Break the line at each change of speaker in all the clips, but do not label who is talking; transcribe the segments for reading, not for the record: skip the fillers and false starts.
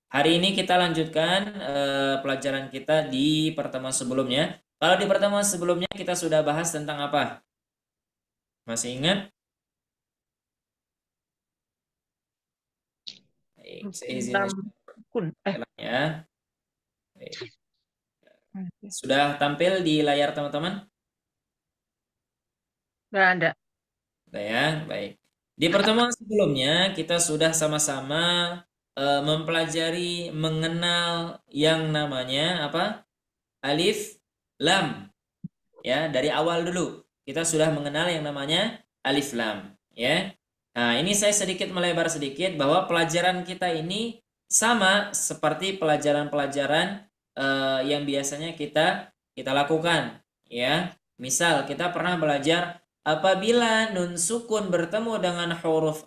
Hari ini kita lanjutkan pelajaran kita di pertemuan sebelumnya. Kalau di pertemuan sebelumnya kita sudah bahas tentang apa? Masih ingat? Baik, saya izin
Tentang kun.
ulang ya. Baik. Sudah tampil di layar teman-teman?
Nggak ada.
Sudah ya, baik. Di pertemuan sebelumnya kita sudah sama-sama mempelajari mengenal yang namanya apa? Alif, lam. Ya, dari awal dulu kita sudah mengenal yang namanya alif lam, ya. Nah, ini saya sedikit melebar sedikit bahwa pelajaran kita ini sama seperti pelajaran-pelajaran yang biasanya kita kita lakukan, ya. Misal kita pernah belajar apabila nun sukun bertemu dengan huruf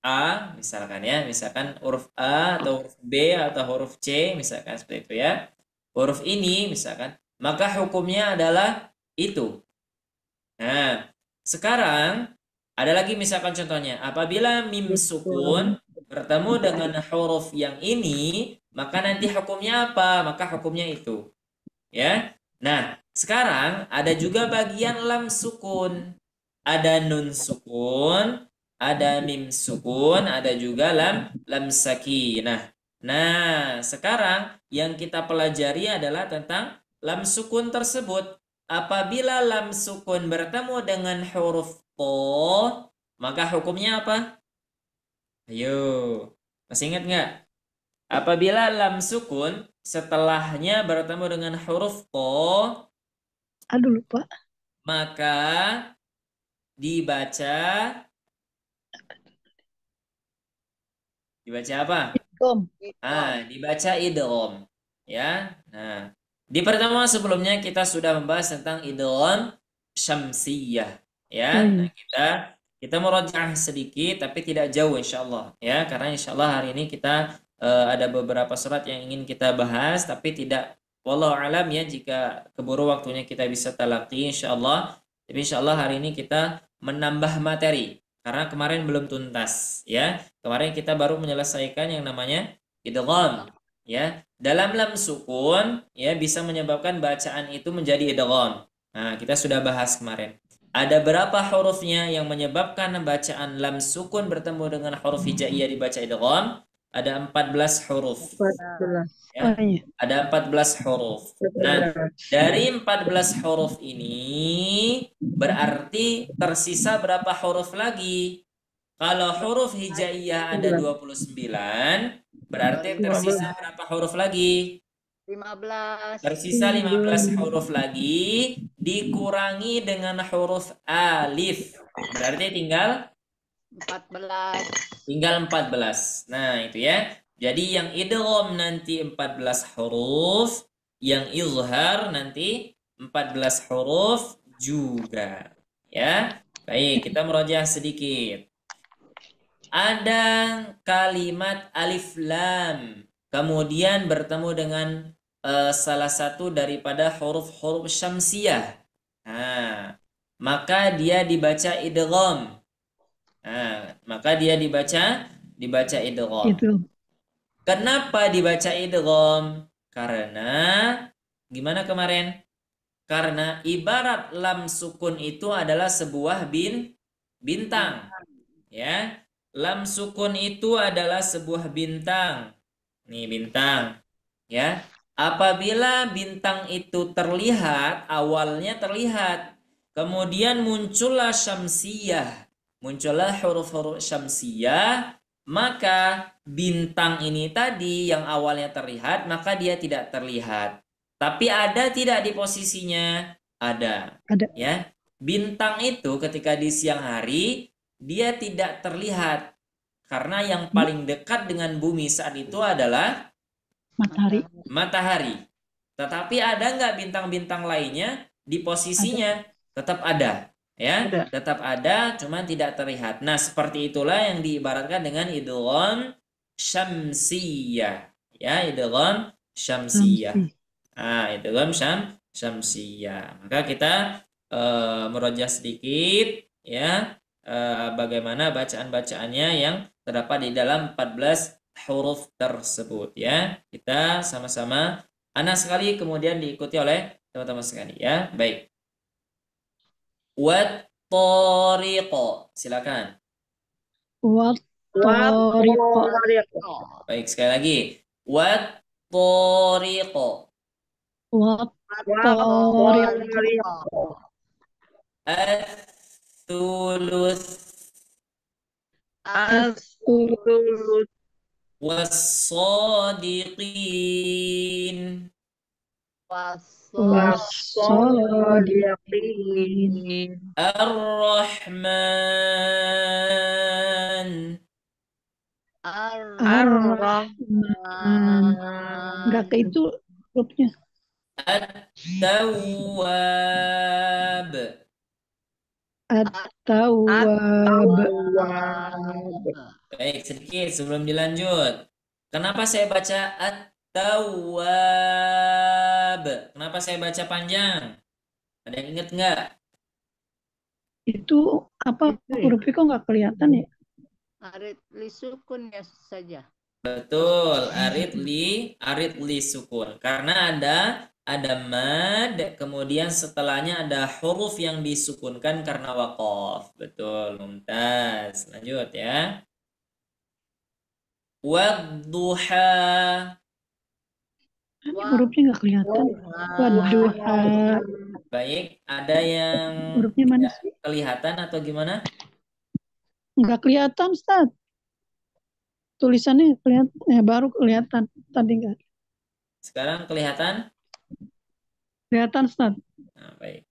A, misalkan ya, misalkan huruf A atau huruf B atau huruf C, misalkan seperti itu ya. Huruf ini misalkan, maka hukumnya adalah itu. Nah, sekarang ada lagi misalkan contohnya, apabila mim sukun bertemu dengan huruf yang ini, maka nanti hukumnya apa? Maka hukumnya itu. Ya. Nah, sekarang ada juga bagian lam sukun. Ada nun sukun, ada mim sukun, ada juga lam sakinah. Nah, sekarang yang kita pelajari adalah tentang lam sukun tersebut. Apabila lam sukun bertemu dengan huruf to, maka hukumnya apa? Ayo, masih ingat nggak? Apabila lam sukun setelahnya bertemu dengan huruf to,
Aduh lupa.
maka dibaca dibaca apa?
Kom.
Dibaca idgham, ya. Nah, di pertemuan sebelumnya kita sudah membahas tentang idgham syamsiyah, ya.
Oh
Nah,
iya.
kita merajaah sedikit tapi tidak jauh insyaallah, ya. Karena insyaallah hari ini kita ada beberapa surat yang ingin kita bahas tapi tidak wallahu alam ya, jika keburu waktunya kita bisa talaqi insyaallah. Tapi insyaallah hari ini kita menambah materi karena kemarin belum tuntas, ya. Kemarin kita baru menyelesaikan yang namanya idgham, ya. Dalam lam sukun ya bisa menyebabkan bacaan itu menjadi idgham. Nah, kita sudah bahas kemarin. Ada berapa hurufnya yang menyebabkan bacaan lam sukun bertemu dengan huruf hijaiyah dibaca idgham? Ada 14 huruf,
14. Oh
ya.
iya.
Ada 14 huruf. Nah,
14.
dari 14 huruf ini berarti tersisa berapa huruf lagi? Kalau huruf hijaiyah ada 29, berarti tersisa
15.
berapa huruf lagi?
15.
Tersisa 15 huruf lagi dikurangi dengan huruf alif. Berarti tinggal
14.
14. Nah, itu ya. Jadi yang idgham nanti 14 huruf, yang izhar nanti 14 huruf juga. Ya. Baik, kita murojaah sedikit. Ada kalimat alif lam, kemudian bertemu dengan salah satu daripada huruf-huruf syamsiyah. Nah, maka dia dibaca idgham. Nah, maka dia dibaca idgham.
Itu.
Kenapa dibaca idgham? Karena gimana kemarin? Karena ibarat lam sukun itu adalah sebuah bintang. Ya, lam sukun itu adalah sebuah bintang. Nih bintang, ya. Apabila bintang itu terlihat, awalnya terlihat, kemudian muncullah syamsiyah, muncullah huruf-huruf syamsiyah, maka bintang ini tadi yang awalnya terlihat, maka dia tidak terlihat. Tapi ada tidak di posisinya? Ada,
Ada.
ya. Bintang itu ketika di siang hari dia tidak terlihat karena yang paling dekat dengan bumi saat itu adalah
Matahari.
matahari. Tetapi ada nggak bintang-bintang lainnya di
Ada.
posisinya? Tetap ada, ya,
Ada.
tetap ada, cuman tidak terlihat. Nah, seperti itulah yang diibaratkan dengan idgham syamsiyah, ya, idgham syamsiyah.
Samsi.
Nah, idgham syamsiyah. Maka kita merojah sedikit, ya, bagaimana bacaan-bacaannya yang terdapat di dalam 14 huruf tersebut ya. Kita sama-sama ana sekali kemudian diikuti oleh teman-teman sekali ya. Baik. Wat tariqo. Silakan.
Wat tariqo.
Baik, sekali lagi. Wat tariqo.
Wat tariqo.
Ats-tsuluts
As-sulus.
was-sadiqin.
Was-sadiqin.
Ar-Rahman.
Ar-Rahman. Enggak ke itu hurufnya.
At-Tawwab.
At-Tawwab.
Baik, sedikit sebelum dilanjut. Kenapa saya baca At-Tawwab? Kenapa saya baca panjang? Ada yang ingat nggak?
Itu apa hurufnya kok nggak kelihatan ya?
Arit li sukun ya saja.
Betul, arid li sukun. Karena ada mad, kemudian setelahnya ada huruf yang disukunkan karena waqaf. Betul, mumtaz. Lanjut ya. Wadduha.
Ini hurufnya nggak kelihatan. Wadduha.
Baik, ada yang
Hurufnya mana sih?
kelihatan atau gimana?
Nggak kelihatan, Ustaz. Tulisannya kelihatan, baru kelihatan. Tadi nggak
Sekarang kelihatan?
kelihatan, Ustaz.
Nah, baik.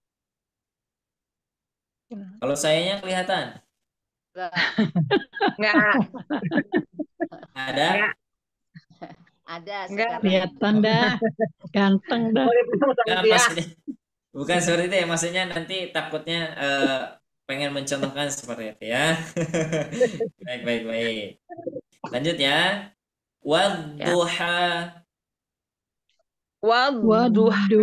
Kalau sayanya kelihatan?
Enggak.
Ada?
Ada
Nggak
sekarang.
kelihatan dah. Ganteng dah.
Nah, maksudnya, bukan seperti itu ya. Maksudnya nanti takutnya pengen mencontohkan seperti itu ya. Baik. Lanjut ya. Wadduha.
Wadduha.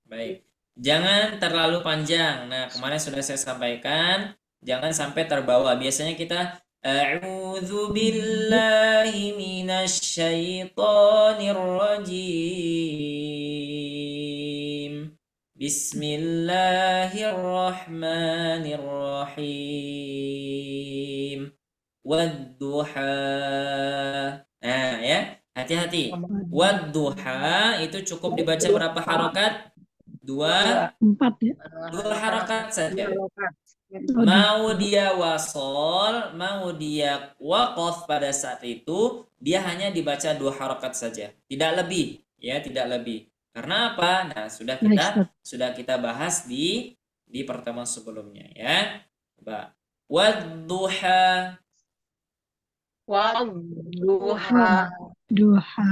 Baik. Jangan terlalu panjang. Nah, kemarin sudah saya sampaikan, jangan sampai terbawa. Biasanya kita a'udzu billahi minasy syaithanir rajim. Bismillahirrahmanirrahim. Wadduha. Nah, ya. Hati-hati. Wadduha itu cukup dibaca berapa harokat? Dua
4 ya.
harokat saja.
Oh,
Mau dia wasol, mau dia waqaf pada saat itu, dia hanya dibaca 2 harokat saja, tidak lebih, ya, tidak lebih. Karena apa? Nah, sudah kita bahas di pertemuan sebelumnya, ya. Coba. Wadduha.
Duha.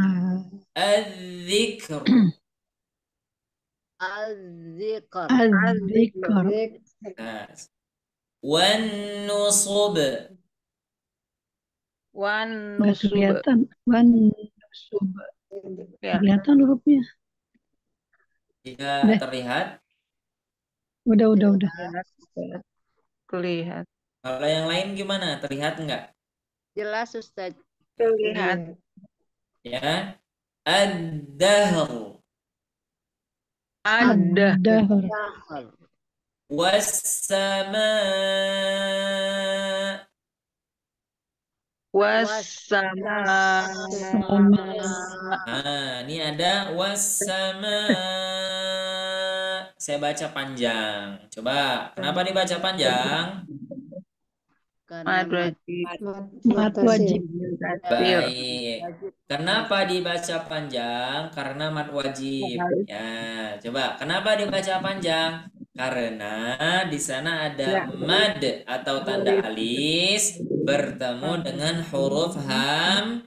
Adzikr.
Az-zikr.
Az-zikr.
Wan nusub.
Nggak kelihatan. Wan nusub. Kelihatan hurufnya.
Tidak terlihat.
Udah.
Kelihatan.
Kalau yang lain gimana? Terlihat enggak?
Jelas Ustaz.
Kelihatan.
Ya. Ad-dahr.
Ad-dahr.
Was-sama.
Wassama.
Nah, ini ada was-sama. Saya baca panjang. Coba, kenapa dibaca panjang?
Mad wajib.
Mad wajib.
Baik. Kenapa dibaca panjang? Karena mad wajib. Ya, coba. Kenapa dibaca panjang? Karena di sana ada mad atau tanda alis bertemu dengan huruf hamzah.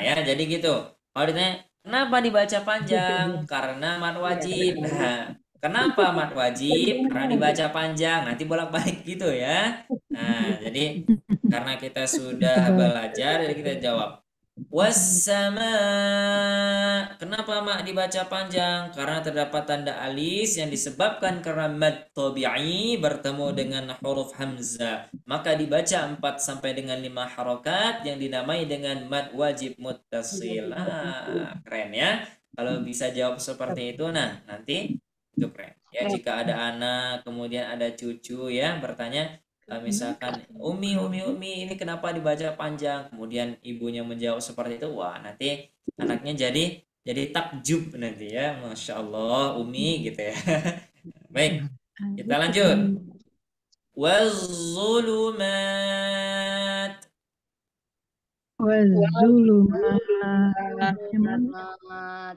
Ya, jadi gitu. Kalau ditanya, kenapa dibaca panjang? Karena mad wajib. Nah, kenapa mad wajib? Karena dibaca panjang. Nanti bolak-balik gitu ya. Nah, jadi karena kita sudah belajar, jadi kita jawab. Wassama. Kenapa mak dibaca panjang? Karena terdapat tanda alis yang disebabkan karena mad tabi'i bertemu dengan huruf hamzah. Maka dibaca 4 sampai dengan 5 harokat yang dinamai dengan mad wajib muttasil. Ah, keren ya. Kalau bisa jawab seperti itu, nah nanti itu keren. Ya, jika ada anak, kemudian ada cucu ya bertanya, misalkan Umi ini kenapa dibaca panjang, kemudian ibunya menjawab seperti itu, wah nanti anaknya jadi takjub nanti ya, Masya Allah Umi gitu ya. Baik, kita lanjut. Wazulumat.
Wazulumat. Gimana?
Selamat.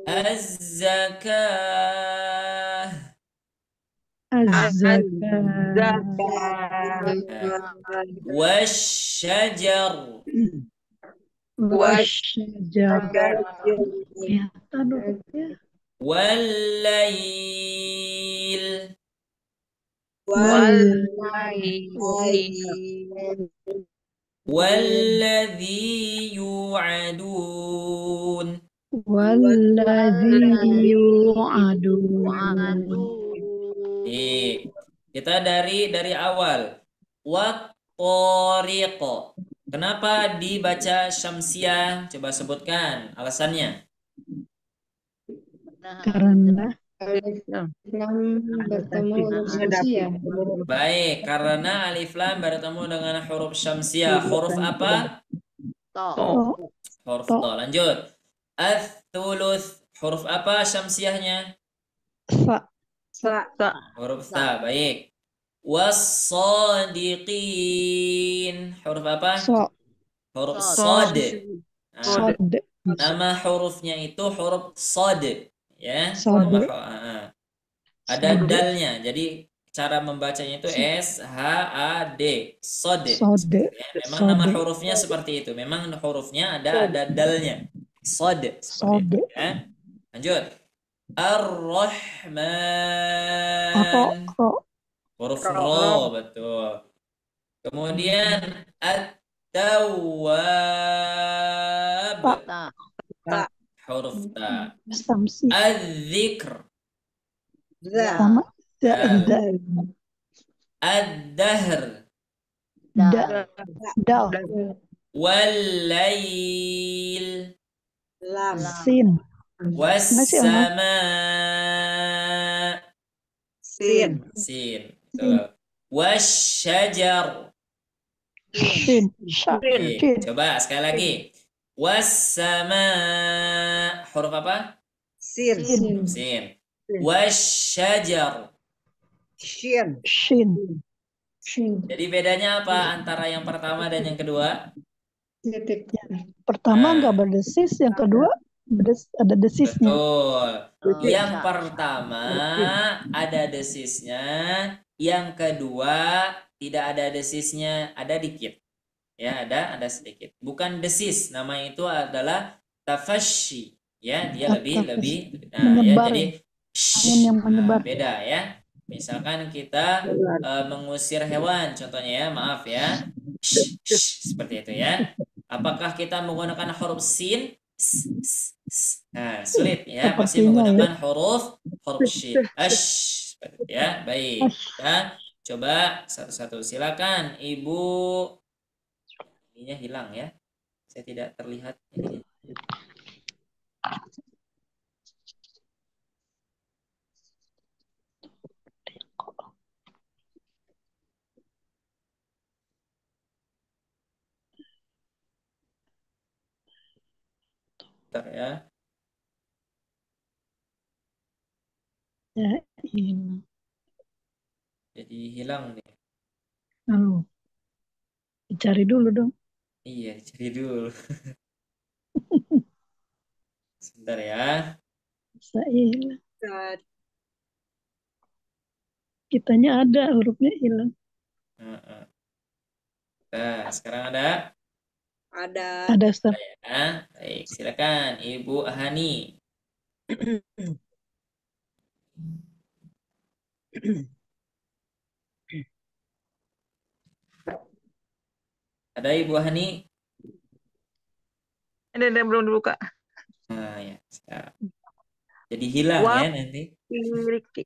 Az-zakah.
Az-zakah.
Wasyajar.
Wasyajar. Kelihatan hurufnya.
Wal-lail. Walladhi yu'adun.
Walladzi yu'adun.
Kita dari awal. Wat-tariq. Kenapa dibaca syamsiah? Coba sebutkan alasannya.
Karena
bertemu
Baik, karena alif lam bertemu dengan huruf syamsiah. Huruf apa?
To.
Huruf
To.
to. Lanjut. Ats-tsuluts. Huruf apa syamsiahnya?
Sa.
Huruf ta. Baik. Was-sadiqin. Huruf apa?
So.
Huruf
Sod.
sod. Nah,
Sod.
nama hurufnya itu huruf sod. Ya.
Sod.
Ada
Sod.
dalnya. Jadi cara membacanya itu S-H-A-D. Sod.
Sod.
Ya, memang nama hurufnya seperti itu. Memang hurufnya ada dalnya. Sod. Seperti itu, ya. Lanjut. Ar-Rahman. Huruf ro, betul. Kemudian At-Tawwab.
Ta.
Huruf ta.
Samsi.
Adz-Dzikr.
Sama.
Ad-Dahr.
Dal.
Wal-Lail.
Sin.
Was-Sama.
Sin.
Betul. Wasyajar.
Shin.
Oke, coba sekali lagi. Was-sama. Huruf apa?
Sin.
Sin. Wasyajar.
Shin.
Jadi bedanya apa antara yang pertama dan yang kedua?
Pertama nggak berdesis, yang kedua ada desisnya.
Betul. Yang pertama ada desisnya, yang kedua tidak ada desisnya, ada dikit. Ya, ada sedikit. Bukan desis, nama itu adalah tafashi. Ya, dia lebih ya, jadi
angin yang menyebar.
beda ya. Misalkan kita mengusir hewan, contohnya ya, maaf ya. Seperti itu ya. Apakah kita menggunakan huruf sin? Nah, sulit ya. Masih menggunakan huruf shin. Seperti itu ya. Baik. Kita coba satu-satu. Silakan, Ibu. Ininya hilang ya. Saya tidak terlihat ini. Bentar ya.
Ya, hilang.
Jadi hilang nih.
Oh. Dicari dulu dong.
Iya, dicari dulu. Sebentar ya.
Bisa hilang. Kitanya ada, hurufnya hilang.
Nah, sekarang ada?
Ada, Ustaz.
Ya. Baik, silakan Ibu Hani. Ada Ibu Hani?
Ini belum dibuka.
Nah, ya. Siap. Jadi hilang ya nanti.
Watiriki.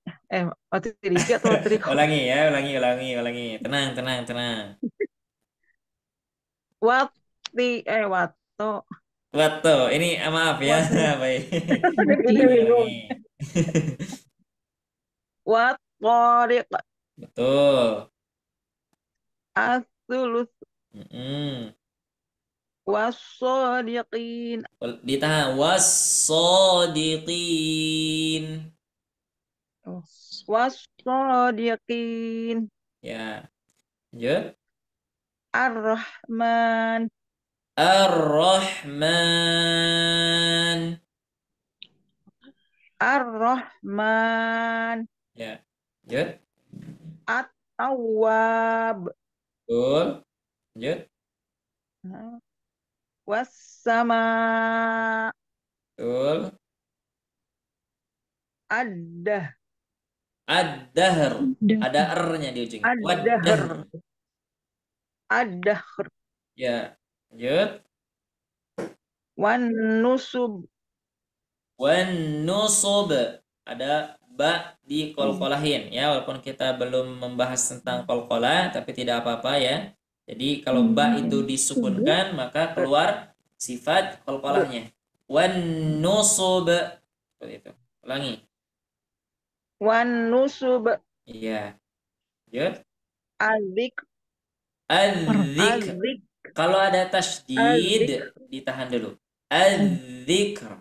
Watiriki atau watiriko?
Ulangi ya, ulangi. Tenang, tenang, tenang.
Wato.
Wato, ini maaf ya.
Wato.
Baik.
Ini bingung.
Ulangi.
Watorik.
Betul.
Asulus.
Mm-mm.
Wasodiqin.
Ditahan. Wassadiqin.
Wasodiqin.
Ya. Lanjut.
Ar-Rahman.
Ar-Rahman.
Ar-Rahman.
Ya. Lanjut.
At-Tawwab.
Betul. Lanjut.
Wassama.
Betul.
Ad-Dahr.
Ad-dahr. Ada R-nya di ujungnya. Wad-dahr.
Ad-Dahr. Ad-Dahr.
Ya. Lanjut.
Wan-Nusub.
Wan-nusub. Ada ba di kolkolahin ya, walaupun kita belum membahas tentang kolkola, tapi tidak apa-apa ya. Jadi kalau ba itu disukunkan, maka keluar sifat kolkolahnya. Wan-nusub. Seperti itu. Ulangi.
Wan-Nusub.
Iya. Lanjut.
Azik.
Adzik.
Azik.
Kalau ada tasydid, ditahan dulu. Adzikr.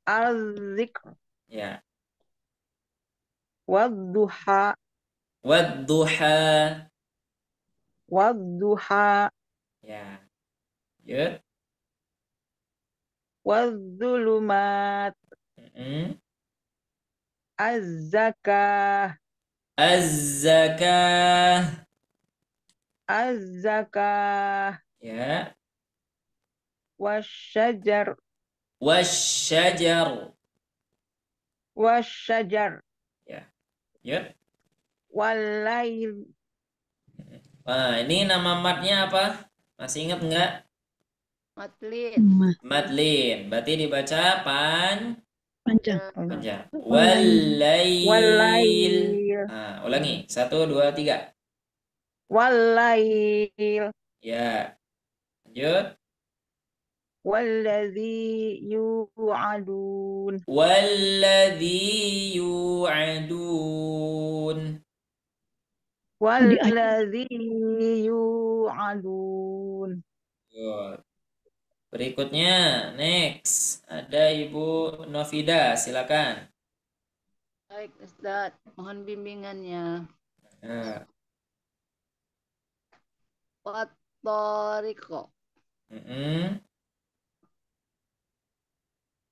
Azik.
Ya.
Wadduha.
Wadduha.
Wadduha.
Ya. Lanjut.
Wadzulumat. Az-zakah.
Az-zakah.
Az-zakah.
Ya.
Wasyajar.
Wasyajar.
Wasyajar.
Ya. Lanjut.
Walail.
Nah, ini nama matnya apa? Masih ingat nggak?
Matlin.
Madlin. Berarti dibaca
Panjang.
panjang.
Walail.
Walail. Nah, ulangi. 1, 2, 3.
Walail.
Ya. Lanjut.
Walladzi yu'adun.
Walladzi yu'adun.
Walladzi yu'adun.
Good. Berikutnya, next. Ada Ibu Novida, silakan.
Baik, Ustaz. Mohon bimbingannya.
Nah,
Wattariqo.
mm-mm,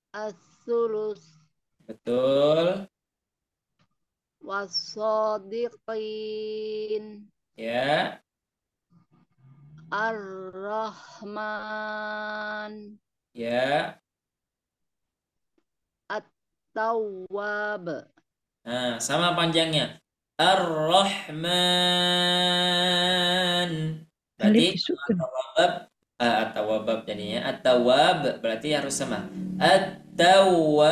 As-sulus.
betul.
Wassadiqin.
Ya.
Ar-Rahman.
Ya.
At-Tawwab.
Nah, sama panjangnya. Ar-Rahman. Berarti
Alif disukun.
at-tawwab jadinya. At-tawwab berarti harus sama. At-tawwab.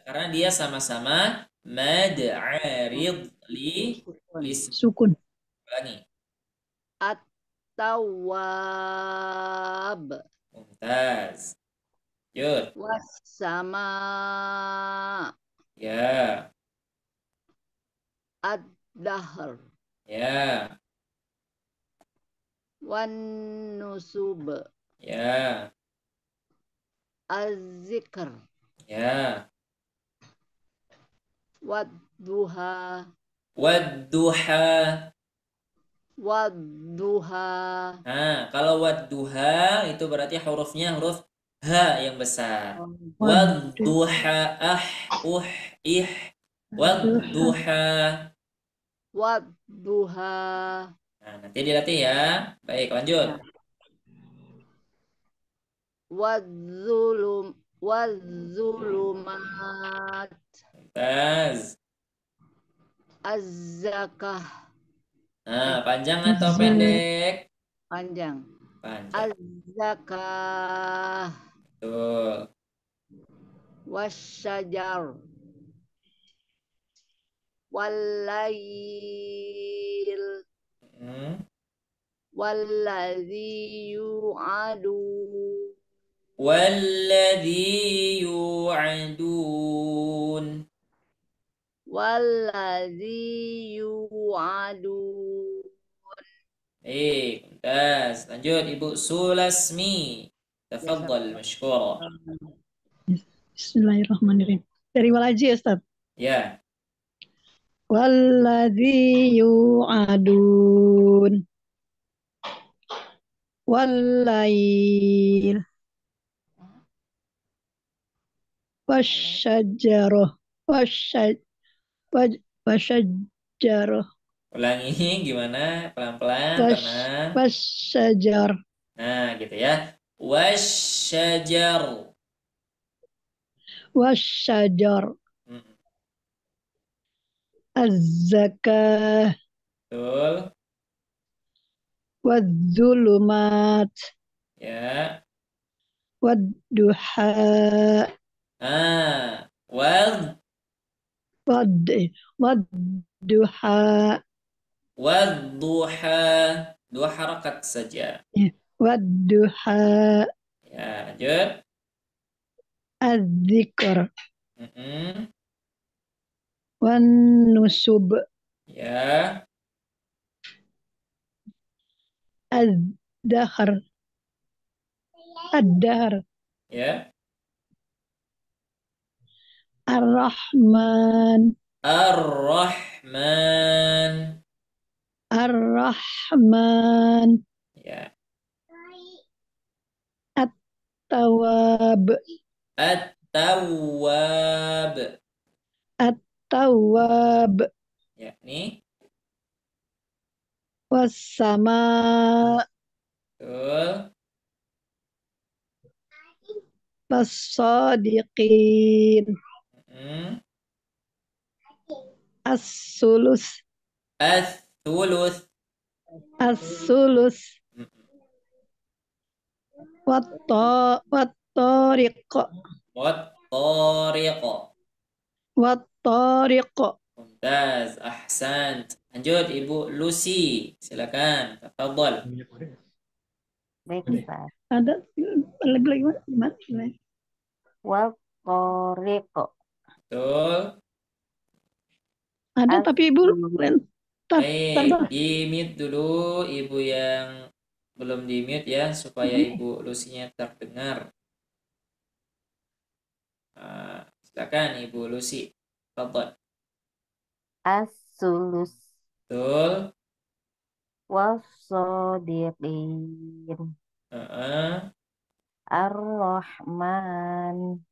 Karena dia sama-sama mad arid li
Sukun.
ulangi.
At-Tawwab.
Mumtaz. Lanjut.
Wassama.
Ya.
Ad-Dahr.
Ya.
Wan-Nusub.
Ya.
Az-Zikr.
Ya.
Wadduha.
Wadduha.
Wadduha.
Nah, kalau wadduha itu berarti hurufnya huruf H yang besar.
Wadduha.
Wadduha, ih. Wadduha.
Wadduha.
Nah, nanti dilatih ya. Baik, lanjut.
Wadzulumat.
Mumtaz.
Az-zakah.
Nah, panjang atau pendek?
Panjang.
Panjang.
Az-zakah.
Betul.
Wasyajar. Wallail.
Mm.
Walladzi yu'adu.
Walladzi yu'adun.
Walladzi yu'adu.
Mumtaz. Lanjut Ibu Sulasmi. Tafadhal mashkura.
Bismillahirrahmanirrahim. Dari walaji ya, Ustaz.
Ya.
Walladzi yu'adun. Wallail. Wasyajarah. Wasyajarah.
Ulangi gimana? Pelan-pelan, tenang.
Wasyajar.
Nah, gitu ya. Wasyajar.
Wasyajar.
Mm,
Az-zakah.
Betul.
Wadzulumat.
Ya.
Wadduha.
Wad
Wadduha.
wadduha. Dua harakat saja.
Wadduha.
Ya, lanjut.
Az-zikr.
Mm-mm.
Wan nusub.
Ya.
Az-dahr. Ad-dahr.
Ya.
Ar-Rahman.
Ar-Rahman.
Ar-Rahman.
Ya.
At-Tawwab.
At-Tawwab.
At-Tawwab.
Ya, nih.
Was-sama.
Betul.
Was-sadiqin.
Mm.
As-sulus.
Ats-tsuluts.
As-sulus. Wat-tariq.
Wat-tariq.
Wat-tariq.
Mumtaz, ahsant. Lanjut Ibu Lucy, silakan. Tafadhal.
Baik, Ustaz.
Ada lagi gimana?
Wal tariq.
Betul.
Ada tapi Ibu tar
Baik, di-mute dulu Ibu yang belum di-mute ya, supaya Ibu Lucy-nya terdengar. Silakan Ibu Lucy. Tafadhal.
As-sulus
Betul.
wal sadiqin.
Heeh.
Ar-Rahman.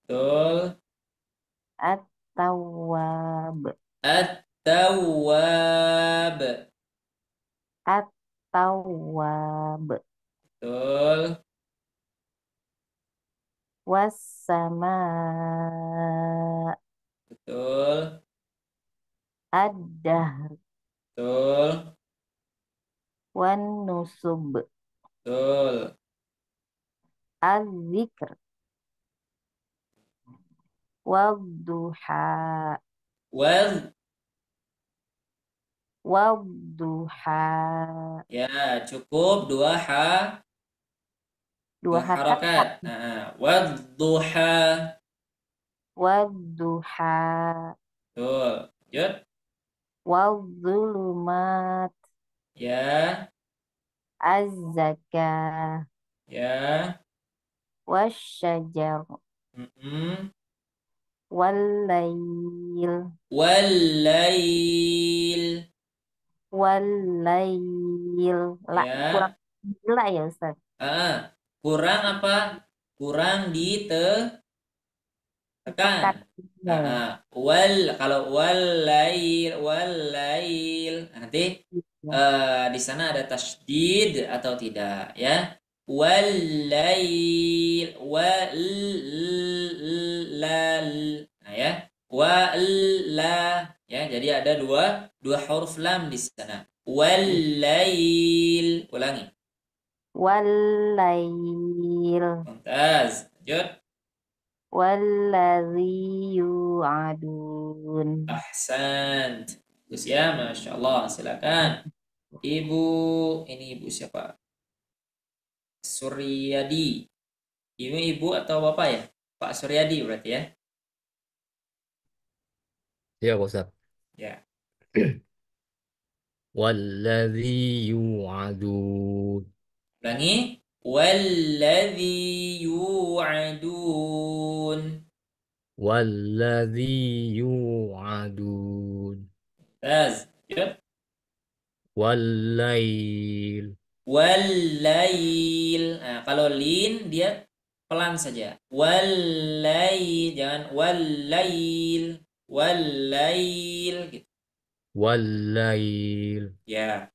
Betul.
At-Tawwab.
At-Tawwab.
At-Tawwab.
Betul.
Was-sama.
Betul.
Ad-dahr.
Betul.
Wan nusub.
Betul.
Az-zikr. Wadduha.
Wal.
Wadduha.
Ya, cukup dua
Dua
harakat. Wadduha.
Wadduha.
Betul. Lanjut.
Wadzulumat.
Ya.
Az-zakah.
Ya.
Wasyajar.
Mm-mm.
Wallail.
Wal-lail.
Wallail.
Ya.
Kurang gila ya, Ustaz.
Kurang apa? Kurang ditekan.
Tekan.
Kalau wal-lail. Nanti di sana ada tasydid atau tidak ya. Wal-lail wal-lal. Nah ya. Wal-la ya. Jadi ada dua huruf lam di sana. Wal-lail. Ulangi.
Walail.
Mumtaz. Lanjut.
Waladzi yu'adun.
Ahsant. Bagus ya, Masya Allah. Silakan. Ibu, ini ibu siapa? Suryadi. Ini ibu atau bapak ya? Pak Suryadi berarti ya?
Ya, Pak Ustaz.
Ya.
Walladzi yu'adun.
Ulangi. Walladzi yu'adun.
Walladzi yu'adun.
Taz. Lanjut.
Wallail.
Walail. Nah, kalau lin dia pelan saja. Walail, jangan walail. Walail gitu.
Wallail.
Ya.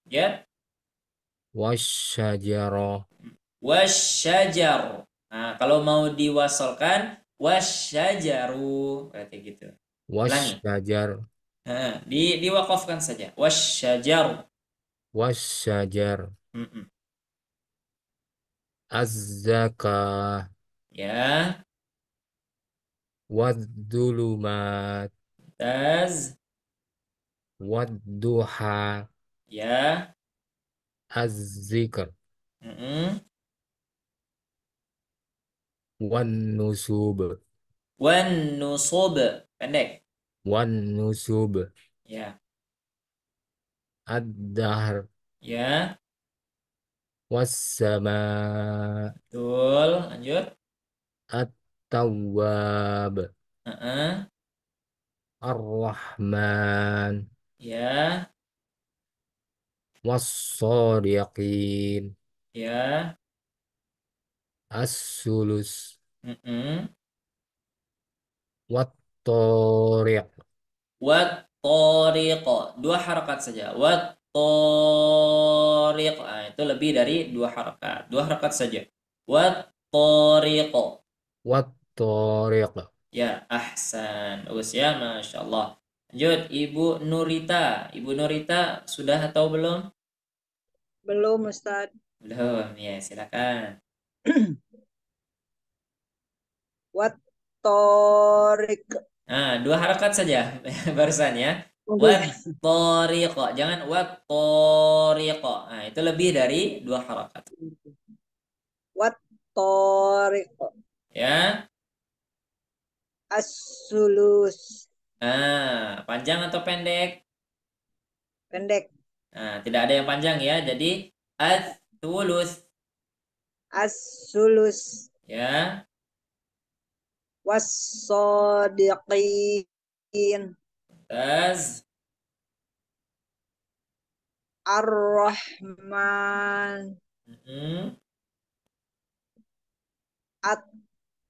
Ya.
Wasyajarah.
Wasyajar. Nah, kalau mau diwasalkan wasyajaru berarti gitu. Ulangi.
Wasyajar.
Nah, diwakafkan saja. Wasyajar.
Wasyajar.
Mm-mm.
Az-zakah.
Ya.
Wadzulumat.
Taz.
Wadduha.
Ya.
Az-zikr.
Mm-mm.
Wan-nusub.
Wan nusub pendek.
Wan-nusub.
Ya.
Ad-dahr.
Ya.
Was-sama.
Betul. Lanjut.
At-tawwab.
Heeh.
Ar-Rahman.
Ya.
Was-sadiqin.
Ya.
As-sulus.
Mm-mm.
Wat-tariq.
Wat tariqo. Dua harakat saja. Wat tariq. Nah, itu lebih dari dua harakat. Dua harakat saja. Wat tariqo.
Wat-tariq.
Ya, ahsan. Bagus ya, Masya Allah. Lanjut, Ibu Nurita. Ibu Nurita sudah atau belum?
Belum, Ustaz.
Belum, ya silakan.
Wat torik.
Nah, dua harakat saja barusan ya.
Oh,
Wat tariqo. Jangan wat tariqo. Nah, itu lebih dari dua harakat.
Wat torik.
Ya.
As-sulus.
Nah, panjang atau pendek?
Pendek.
Nah, tidak ada yang panjang ya. Jadi ats-tsulus
As-sulus.
ya.
Was-sadiqin.
Tas.
Ar-Rahman.
Mm-mm.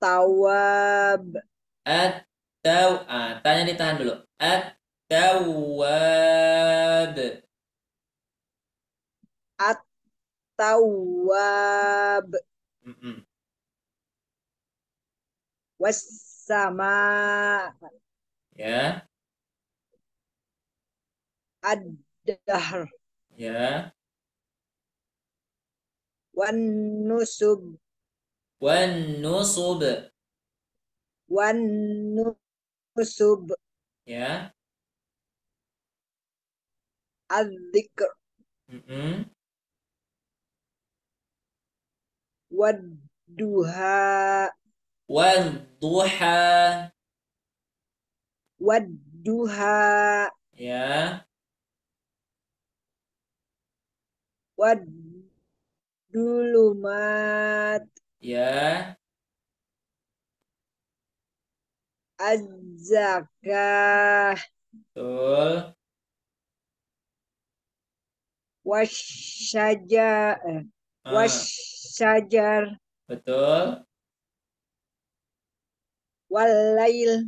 At-Tawwab.
Tanya ditahan dulu. At-tawwab.
At-Tawwab.
Mm-mm.
Was-sama.
Ya,
Ad-dahr.
ya.
Wan-nusub.
Wan nusub.
Wan-nusub.
Ya.
Az-zikr.
Mm-mm.
Wad-duha.
Wadduha.
Wad-duha.
Ya.
Wad-dulumat.
Ya.
Az-zakah.
Betul.
Wasyajar.
Ah,
Wasyajar.
betul.
Wal-lail.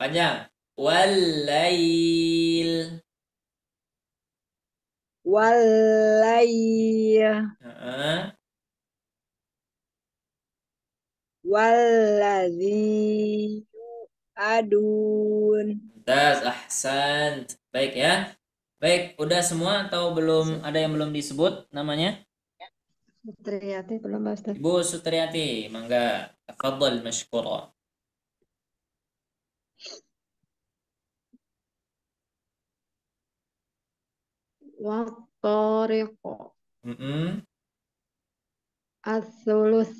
Panjang. Walail.
Wal-lail.
Heeh.
Walladzi adun.
Tas, ahsan. Baik ya. Baik, udah semua atau belum ada yang belum disebut namanya?
Sutriyati belum Pak Ustaz.
Ibu Sutriyati, mangga. Tafadhal mashkura.
Wattariqu
Mm-mm.
Ats-Tsulus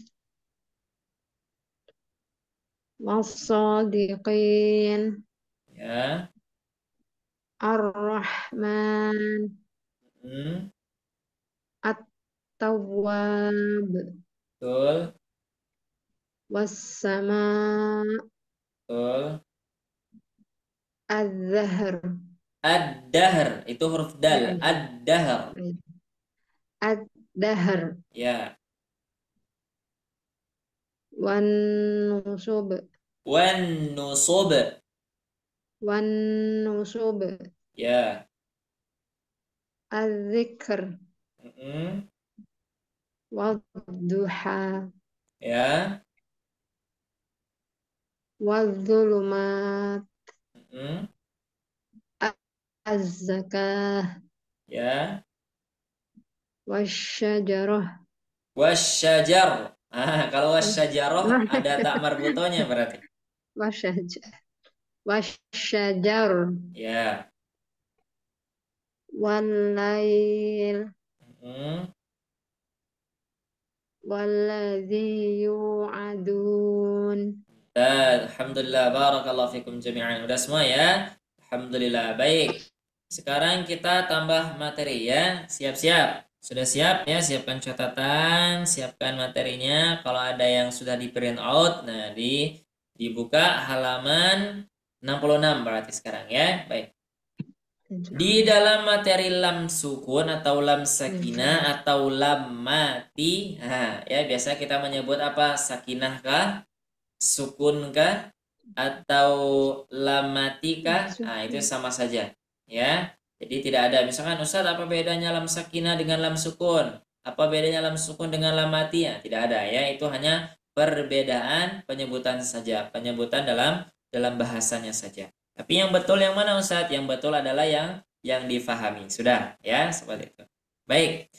Was-Sadiqin
Ya.
Ar-Rahman
Mm.
At-Tawwab
Betul,
Was-Sama
betul.
Az-Zahr
Ad-dahr itu huruf dal. Ad-dahr.
Ad-Dahr
Ya.
Wan-Nusub
Wan nusub.
Wan-Nusub
Ya.
Az-Zikr
Mm-mm.
Wad-Duha
Ya.
Waz-Zulumat
Mm-mm.
Az-Zakah
Ya.
Wasyajarah
Wasyajar. Kalau wasyajaroh ada tak marbutonya berarti.
Wasyajar
Ya.
Wal-Lail
Mm-mm.
Walladzi yu'adun.
Alhamdulillah, barakallahu fikum jami'an. Udah semua ya? Alhamdulillah. Baik. Sekarang kita tambah materi ya. Siap-siap. Sudah siap ya? Siapkan catatan, siapkan materinya. Kalau ada yang sudah di print out, nah dibuka halaman 66 berarti sekarang ya. Baik. Di dalam materi lam sukun atau lam sakinah atau lam mati, nah ya biasa kita menyebut apa? Sakinah kah? Sukun kah? Atau lam mati kah? Nah, itu sama saja ya. Jadi tidak ada misalkan Ustadz apa bedanya lam sakinah dengan lam sukun? Apa bedanya lam sukun dengan lam mati? Ya, tidak ada ya. Itu hanya perbedaan penyebutan saja, penyebutan dalam bahasanya saja. Tapi yang betul yang mana Ustadz? Yang betul adalah yang difahami. Sudah ya, seperti itu. Baik.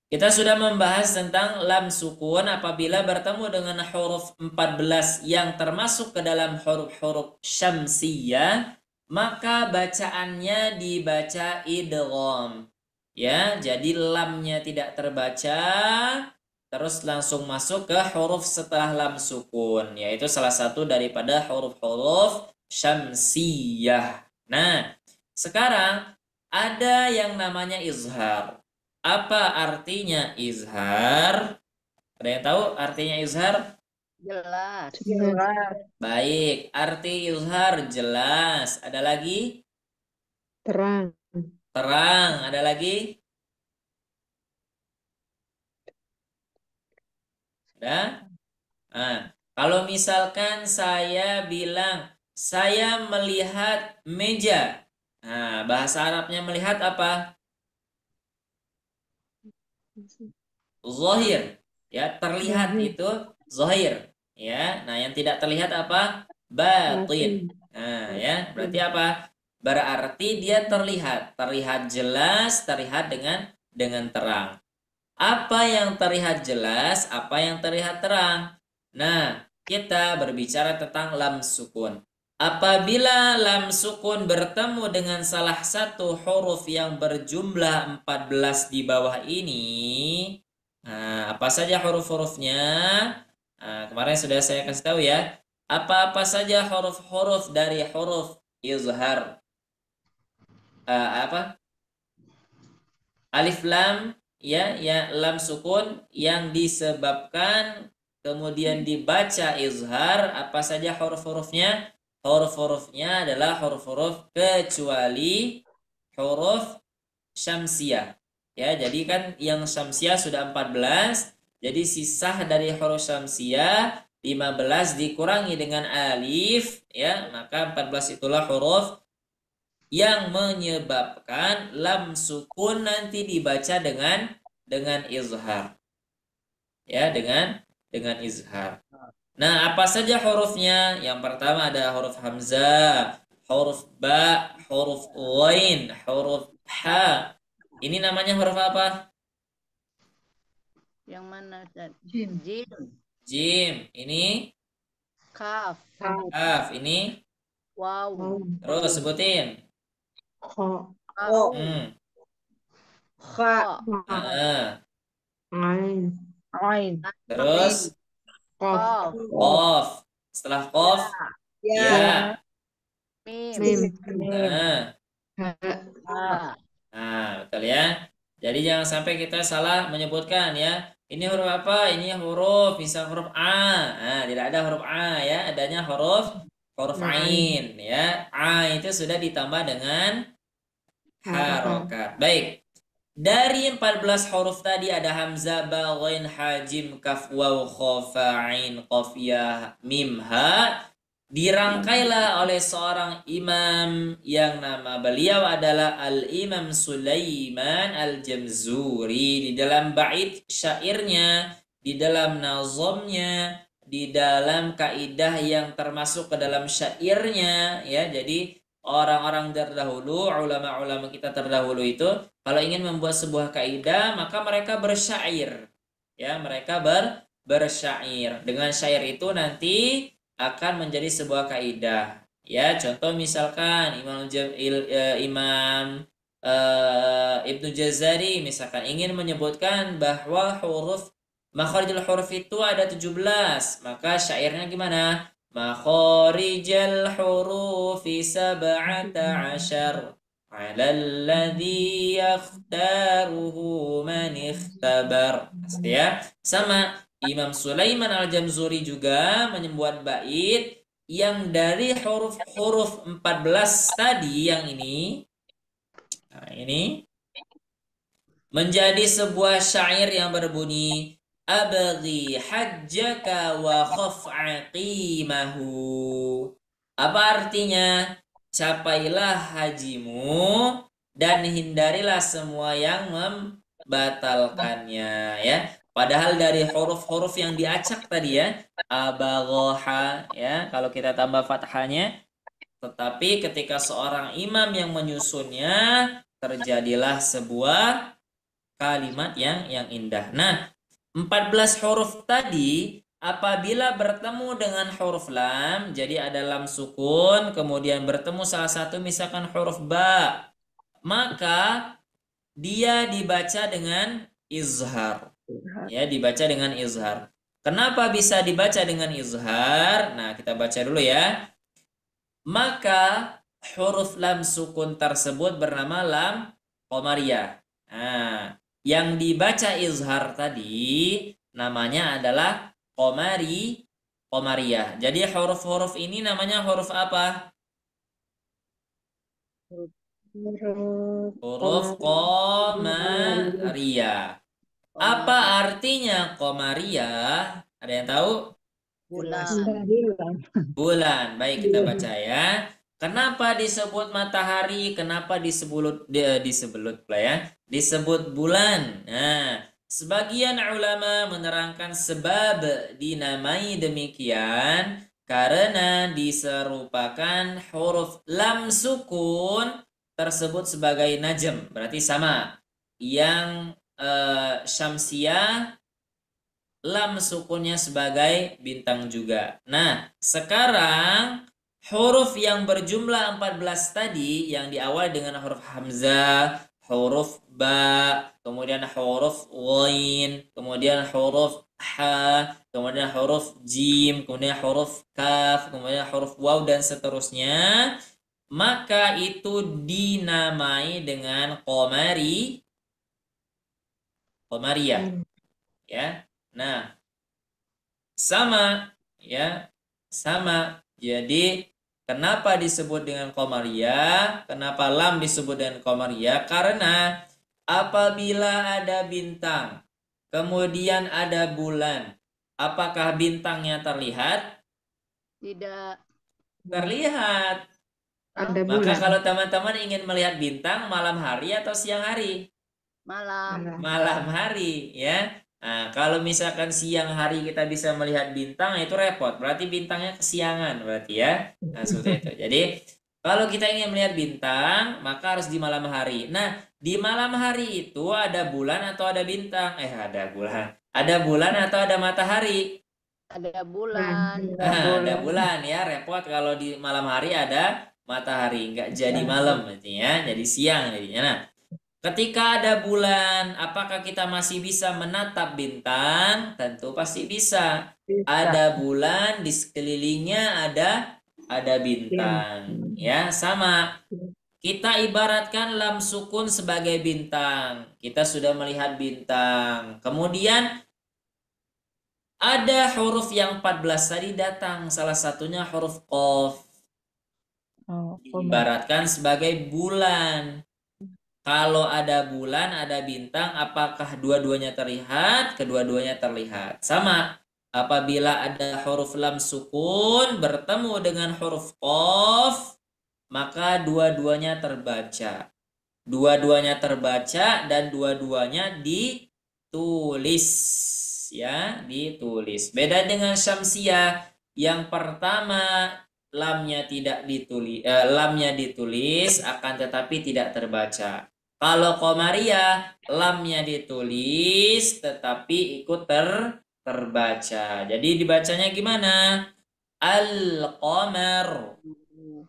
Kita sudah membahas tentang lam sukun apabila bertemu dengan huruf 14 yang termasuk ke dalam huruf-huruf syamsiyah, maka bacaannya dibaca idgham. Ya, jadi lamnya tidak terbaca, terus langsung masuk ke huruf setelah lam sukun, yaitu salah satu daripada huruf-huruf syamsiyah. Nah, sekarang ada yang namanya izhar. Apa artinya izhar? Ada yang tahu artinya izhar?
Jelas.
Jelas.
Baik, arti izhar jelas. Ada lagi?
Terang.
Terang. Ada lagi? Ada? Nah, kalau misalkan saya bilang, saya melihat meja. Nah, bahasa Arabnya melihat apa? Zahir. Ya, terlihat
Zahir.
itu zahir. Ya, nah yang tidak terlihat apa? Batin. Nah, ya, berarti apa? Berarti dia terlihat, terlihat jelas, terlihat dengan terang. Apa yang terlihat jelas, apa yang terlihat terang? Nah, kita berbicara tentang lam sukun. Apabila lam sukun bertemu dengan salah satu huruf yang berjumlah 14 di bawah ini, nah, apa saja huruf-hurufnya? Nah, kemarin sudah saya kasih tahu ya. Apa-apa saja huruf-huruf dari huruf izhar? Apa? Alif lam ya lam sukun yang disebabkan kemudian dibaca izhar, apa saja huruf-hurufnya? Huruf-hurufnya adalah huruf-huruf kecuali huruf syamsiah. Ya, jadi kan yang syamsiah sudah 14, jadi sisa dari huruf syamsiah 15 dikurangi dengan alif, ya, maka 14 itulah huruf yang menyebabkan lam sukun nanti dibaca dengan izhar. Ya, dengan izhar. Nah, apa saja hurufnya? Yang pertama ada huruf hamzah, huruf ba, huruf ghain, huruf ha. Ini namanya huruf apa?
Yang mana, Ustaz?
Jim.
Jim.
Jim. Ini
Kaf.
kaf. Ini
Waw.
terus sebutin.
Kha.
O,
Hmm.
Kha,
Kha.
Ain.
Ain.
Terus
Qaf.
Qaf.
qaf. Setelah qaf
Ya,
ya.
Mim.
Mim.
Nah.
Ha.
Ha.
Nah, betul ya. Jadi jangan sampai kita salah menyebutkan ya. Ini huruf apa? Ini huruf, bisa huruf A. Nah, tidak ada huruf A ya, adanya huruf ain ya. A itu sudah ditambah dengan harokat. Baik. Dari 14 huruf tadi ada hamzah, ba, ghain, ha, jim, kaf, waw, kha, fa, ain, qaf, ya, mim, ha. Dirangkailah oleh seorang imam yang nama beliau adalah Al-Imam Sulaiman Al-Jamzuri. Di dalam bait syairnya, di dalam nazamnya, di dalam kaidah yang termasuk ke dalam syairnya ya. Jadi orang-orang terdahulu, ulama-ulama kita terdahulu itu kalau ingin membuat sebuah kaidah maka mereka bersyair. Ya, mereka bersyair. Dengan syair itu nanti akan menjadi sebuah kaidah. Ya, contoh misalkan Imam Ibnu Jazari misalkan ingin menyebutkan bahwa makharijul huruf itu ada 17, maka syairnya gimana? Makharijul hurufi 17 alladzi yakhtaruhu man ikhtabar. Pasti ya. Sama Imam Sulaiman Al-Jamzuri juga membuat bait yang dari huruf-huruf 14 tadi yang ini. Nah, ini menjadi sebuah syair yang berbunyi abghi hajjaka wa khaf aqimahu. Apa artinya? Capailah hajimu dan hindarilah semua yang membatalkannya ya. Padahal dari huruf-huruf yang diacak tadi ya, abaghoha ya, kalau kita tambah fathahnya, tetapi ketika seorang imam yang menyusunnya terjadilah sebuah kalimat yang indah. Nah, 14 huruf tadi apabila bertemu dengan huruf lam, jadi ada lam sukun, kemudian bertemu salah satu misalkan huruf ba, maka dia dibaca dengan izhar. Ya, dibaca dengan izhar. Kenapa bisa dibaca dengan izhar? Nah, kita baca dulu ya. Maka huruf lam sukun tersebut bernama lam qamariyah. Nah, yang dibaca izhar tadi namanya adalah qamariyah. Jadi huruf-huruf ini namanya huruf apa? Huruf qamariyah. Apa artinya qamariyah? Ada yang tahu?
Bulan.
Bulan. Baik, kita baca ya. Kenapa disebut matahari? Kenapa disebut pula ya? Disebut bulan. Nah, sebagian ulama menerangkan sebab dinamai demikian karena diserupakan huruf lam sukun tersebut sebagai najm, berarti sama. Yang syamsiah lam sukunnya sebagai bintang juga. Nah, sekarang huruf yang berjumlah 14 tadi yang diawali dengan huruf hamzah, huruf ba, kemudian huruf ghain, kemudian huruf ha, kemudian huruf jim, kemudian huruf kaf, kemudian huruf waw dan seterusnya, maka itu dinamai dengan qamariyah. Ya. Nah, sama ya, sama. Jadi kenapa disebut dengan qamariyah? Kenapa lam disebut dengan qamariyah? Karena apabila ada bintang, kemudian ada bulan, apakah bintangnya terlihat?
Tidak.
Terlihat.
Ada
Maka
bulan.
kalau teman-teman ingin melihat bintang malam hari atau siang hari?
Malam.
Malam hari ya. Nah, kalau misalkan siang hari kita bisa melihat bintang itu repot. Berarti bintangnya kesiangan berarti ya. Nah, seperti itu. Jadi Kalau kita ingin melihat bintang, maka harus di malam hari. Nah, di malam hari itu ada bulan atau ada bintang? Ada bulan. Ada bulan atau ada matahari?
Ada bulan.
Ada bulan ya. Repot kalau di malam hari ada matahari. Nggak jadi malam artinya, jadi siang jadinya. Nah, ketika ada bulan, apakah kita masih bisa menatap bintang? Tentu pasti bisa.
Bisa.
Ada bulan, di sekelilingnya ada bintang. Ya, sama. Kita ibaratkan lam sukun sebagai bintang. Kita sudah melihat bintang. Kemudian ada huruf yang 14 tadi datang. Salah satunya huruf qaf.
Oh,
Ibaratkan sebagai bulan. Kalau ada bulan, ada bintang, apakah dua-duanya terlihat? Kedua-duanya terlihat. Sama. Apabila ada huruf lam sukun bertemu dengan huruf qaf, maka dua-duanya terbaca. Dua-duanya terbaca dan dua-duanya ditulis. Ya, ditulis. Beda dengan syamsiah. Yang pertama lamnya ditulis akan tetapi tidak terbaca. Kalau qamariyah lamnya ditulis tetapi ikut terbaca. Jadi dibacanya gimana? Al-qamar.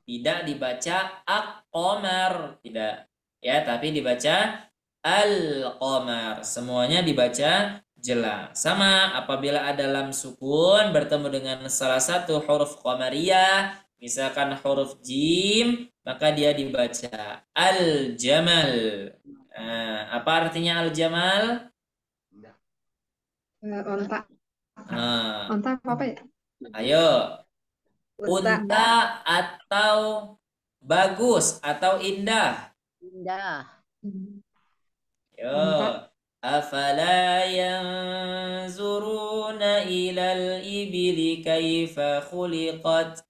Tidak dibaca ak-qamar, tidak. Ya, tapi dibaca al-qamar. Semuanya dibaca jelas. Sama apabila ada lam sukun bertemu dengan salah satu huruf qamariyah, misalkan huruf jim, maka dia dibaca al-jamal. Nah, apa artinya al-jamal?
Onta.
Nah,
Onta apa ya?
ayo.
Unta.
Unta atau bagus atau indah?
Indah.
Yo.
Unta.
Afala yanzuruna ilal ibili kaifa khuliqat.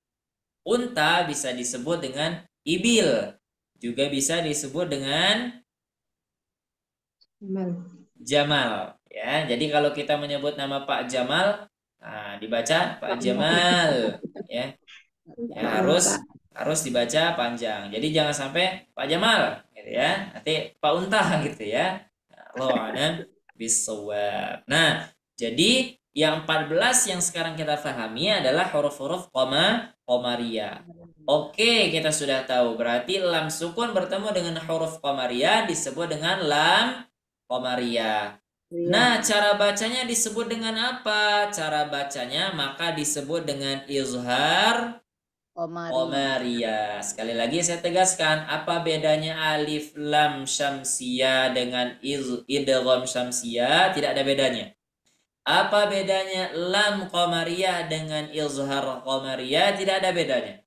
Unta bisa disebut dengan ibil. Juga bisa disebut dengan
Jamal.
Jamal. Ya, jadi kalau kita menyebut nama Pak Jamal, nah, dibaca Pak Jamal. Ya, ya harus dibaca panjang. Jadi jangan sampai Pak Jamal, gitu ya. Nanti Pak Unta, gitu ya. Allah a'lam bishawab. Nah, jadi yang 14 yang sekarang kita pahami adalah huruf-huruf qamariyah. Oke, kita sudah tahu. Berarti lam sukun bertemu dengan huruf qamariyah disebut dengan lam qamariyah. Nah, cara bacanya disebut dengan apa? Cara bacanya maka disebut dengan izhar qamariyah. Sekali lagi saya tegaskan, apa bedanya alif lam syamsiyah dengan idgham syamsiyah? Tidak ada bedanya. Apa bedanya lam qamariyah dengan izhar qamariyah? Tidak ada bedanya.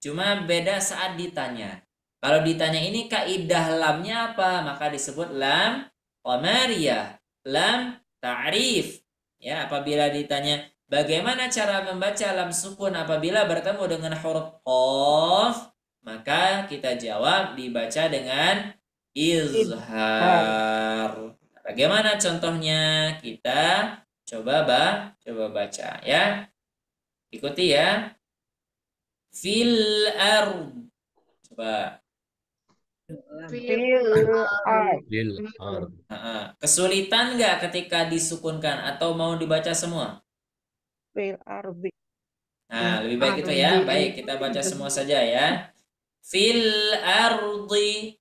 Cuma beda saat ditanya. Kalau ditanya ini kaidah lamnya apa? Maka disebut lam qamariyah, lam ta'rif. Ya, apabila ditanya bagaimana cara membaca lam sukun apabila bertemu dengan huruf qaf, maka kita jawab dibaca dengan izhar. Bagaimana contohnya? Kita coba baca ya. Ikuti ya. Fil ard. Coba.
Fil ard.
Lil ard.
Kesulitan nggak ketika disukunkan atau mau dibaca semua?
Fil ardi.
Nah, lebih baik itu ya. Baik, kita baca semua saja ya. Fil ardi.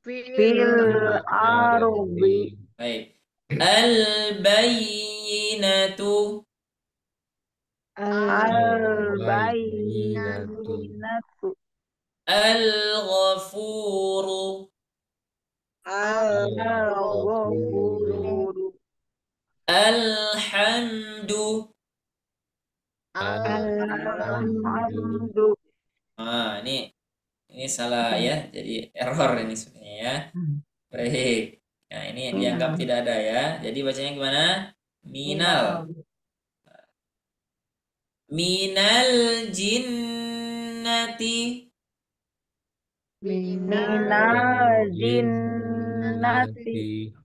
Fil ardi.
Baik. Al-bayyinatu.
Al-bayyinatu.
Al-ghafuru.
Al-ghafuru.
Alhamdu.
Alhamdu.
Ini salah ya. Jadi error ini sebenarnya ya. Baik. Nah, ini dianggap tidak ada ya. Jadi bacanya gimana? Minal. Minal jinnati.
Minal jinnati.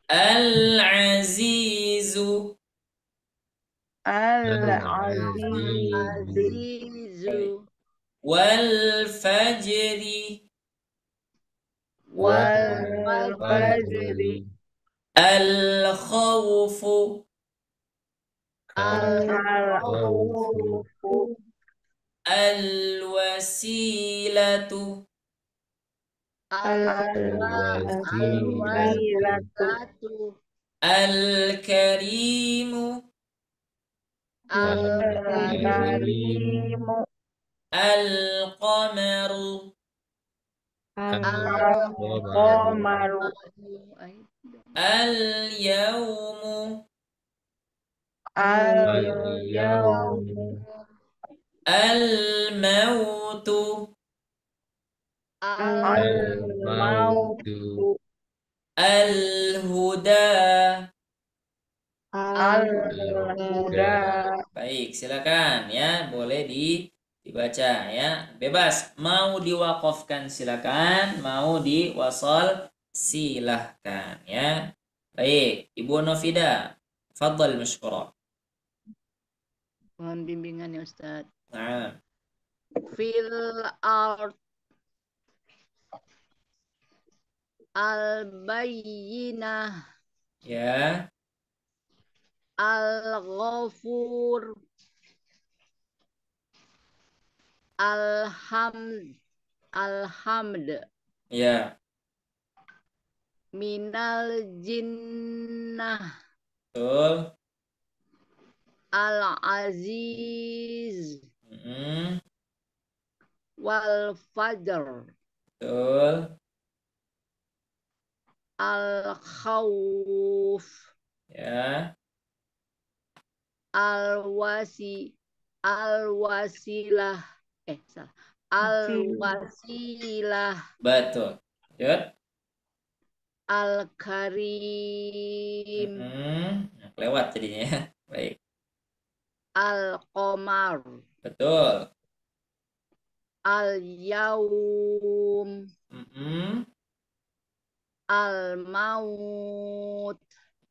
Al-azizu.
Al-azizu.
Azizu.
wal fajri,
والفجر
al khawfu,
الخوف
al wasilatu,
الوسيلة
al karimu,
الكريم
al qamaru,
القمر
al yawmu,
اليوم
al mautu,
الموت
al huda.
الهدى.
Baik, silakan ya, boleh dibaca ya. Bebas, mau diwakafkan silakan, mau diwasal silahkan ya. Baik, Ibu Novida, fadhal mashkura.
Mohon bimbingannya Ustaz.
Nah,
Fil art al-bayyinah
ya,
al-ghafur alhamd
ya,
minal jinnah
betul.
al-aziz
Mm-mm,
wal fajr
betul.
al-khawf
Ya,
al-wasilah salah al-wasilah
betul. Lanjut.
al-karim
Nah, lewat jadinya ya. Baik,
al-qamar
betul.
al-yaum
Mm-mm,
al-maut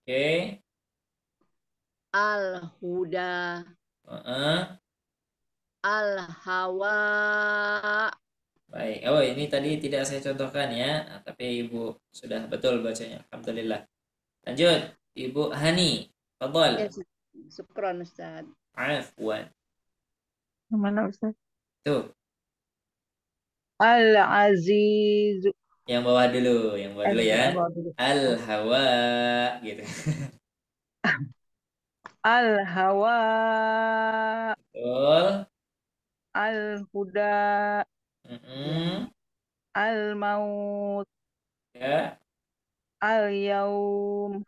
oke.
al-huda
Heeh.
al-hawa.
Baik. Oh, ini tadi tidak saya contohkan ya, nah, tapi Ibu sudah betul bacanya. Alhamdulillah. Lanjut, Ibu Hani. Fadhal.
Syukran Ustaz.
Afwan.
Mana Ustaz?
Tuh,
Al-Aziz.
yang bawah dulu, yang bawah dulu ya. Al-hawa gitu.
Al-Hawa.
Betul.
Al-Huda.
Mm-mm.
Al-Maut.
Ya.
Al-Yaum.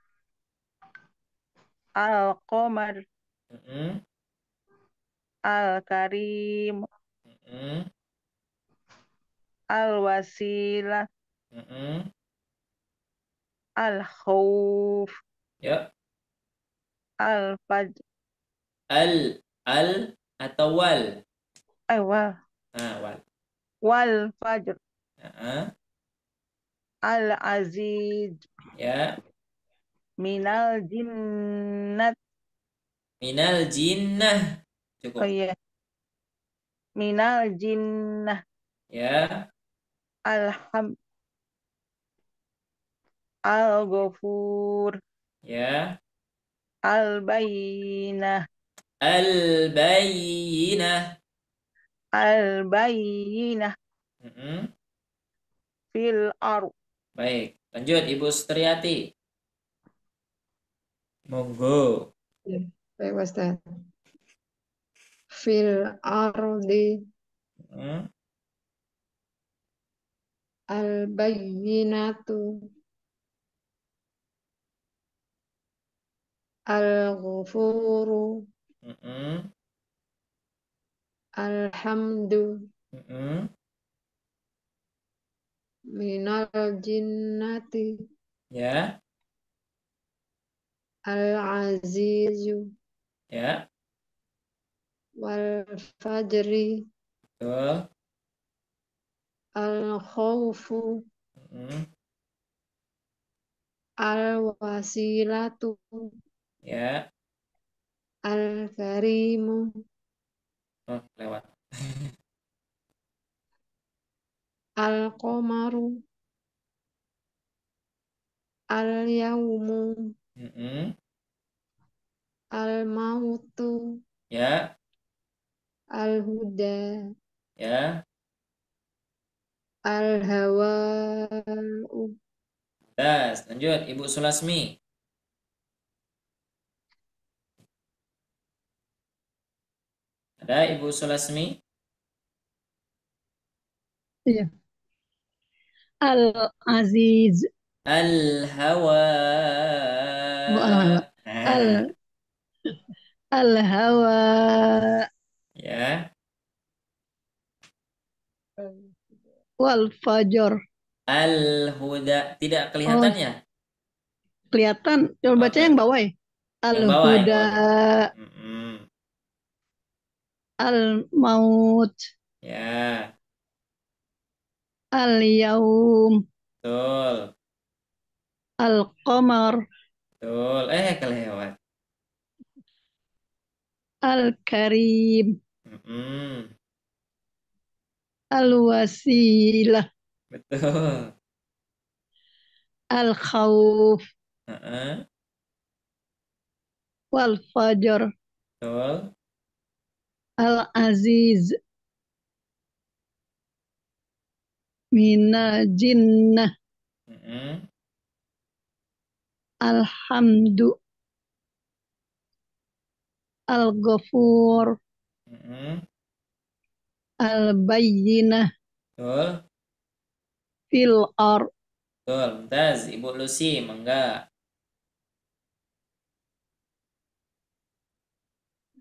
Al-Qamar.
Mm-mm.
Al-Karim.
Mm-mm.
Al-Wasilah.
Mm-mm.
Al-Khawf.
Ya.
Al-Fajr.
Al atau wal.
Wal.
Nah, wal.
Wal-Fajr.
Heeh.
Al-Aziz.
Ya.
Minal jinnat.
Minal jinnah.
Oh
Cukup.
iya. Minal jinnah.
Ya.
Alham. Al-Ghafur.
Ya.
Al-Bayyinah.
Al-bayyinah.
Al-Bayyinah.
Mm-mm.
Fil ar.
Baik. Lanjut, Ibu Sutriati. Monggo.
Baik, Ustaz. Fil ardi
Mm.
al-bayyinatu al-ghufuru
Mm-mm.
alhamdu
Mm-mm.
minal jinnati
Ya.
al-azizu
Ya.
wal fajri
Betul.
al-khawfu
Mm-mm.
al-wasilatu
Ya.
al-karimu
Oh, lewat.
al-qamaru, al-yaumu,
Mm-mm.
al-mautu,
Ya,
al-huda,
ya.
al-hawa'u,
Das, lanjut Ibu Sulasmi. Ada Ibu Sulasmi?
Iya. Al-Aziz.
Al-hawa.
Oh, al-hawa. Al
Nah,
al-hawa
ya.
wal fajar.
Al-huda. Tidak
Oh,
kelihatan ya?
kelihatan. Coba baca
Oke.
yang bawah ya.
Yang bawah, yang
Al-huda,
bawah dulu. Mm-mm.
al-maut,
Ya,
al-yaum,
betul.
al-qamar,
Betul. Kelewat.
al-karim,
Mm-mm.
al-wasilah,
Betul.
al-khawf,
Heeh,
wal fajar,
betul.
al-aziz, minal jinnah,
Mm-mm.
alhamdu, al-ghafur,
Mm-mm.
al-bayyinah,
Betul.
fil ar.
Betul. Mumtaz. Ibu Lucy, mangga.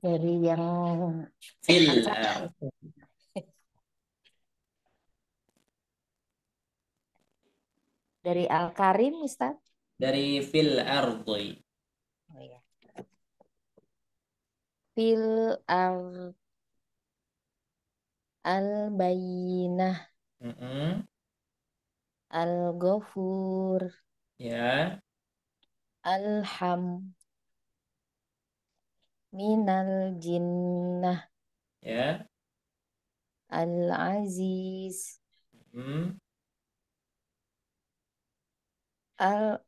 Dari yang
Fil
apa
ar.
itu? Dari Al-Karim, Ustaz.
Dari fil ardi.
Oh ya. Fil al al-bayyinah,
Mm-mm.
al-ghafur,
Ya,
alham, minal jinnah,
ya.
al-aziz,
Mm.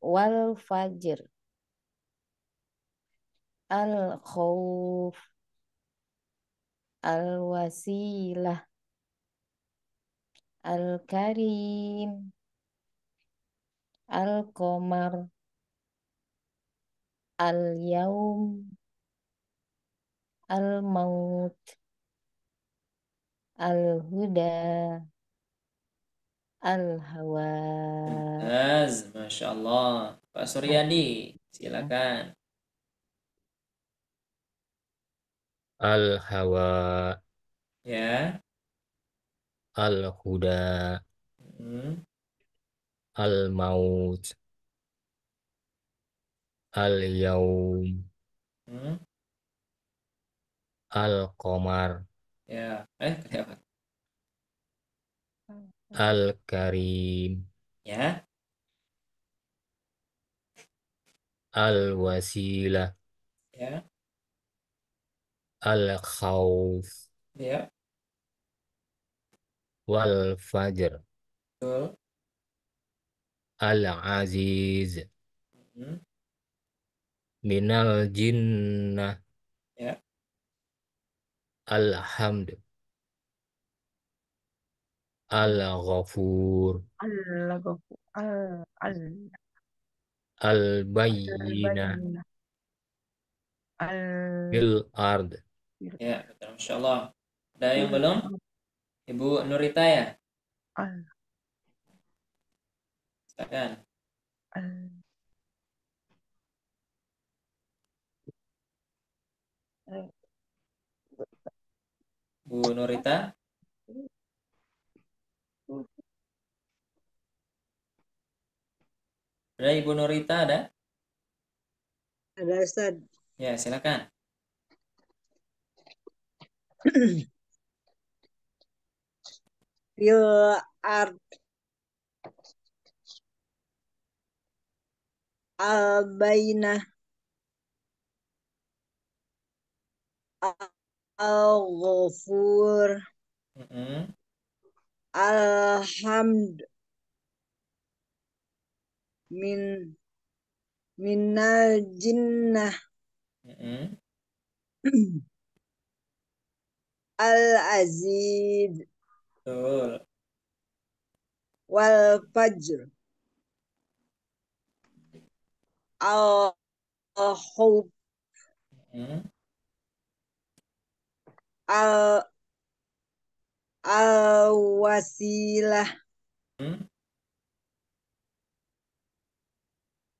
wal fajr, al-khawf, al-wasilah, al-karim, al-qamar, al-yaum, al-maut, al-huda, al-hawa.
Mumtaz. Masya Allah. Pak Suryadi, silakan.
Al-hawa,
Ya.
al-huda,
Mm.
al-maut, al-yaum,
Mm.
al-qamar,
Ya. Kelewat.
al-karim,
Ya.
al-wasilah,
Ya.
al-khawf,
Ya.
wal fajr,
Betul.
al-aziz,
Mm.
minal jinnah,
Ya.
alhamd, al-ghafur,
Al-Ghafur.
al-bayyinah,
Al-Bayyinah. Al
bil ard.
Ya. Betul. Masya Allah. Ada yang
fil
belum? Ibu Nurita ya?
al
Silakan.
al
Bu Nurita. Ada Ibu Nurita ada?
Ada Ustaz.
Ya, silakan.
Fil ard al-bainah al-ghafur
Mm-mm.
Alhamd min minal jinnah
Mm-mm.
al-aziz
Betul.
wal fajr al-khawf
Mm.
al al-wasilah
Mm.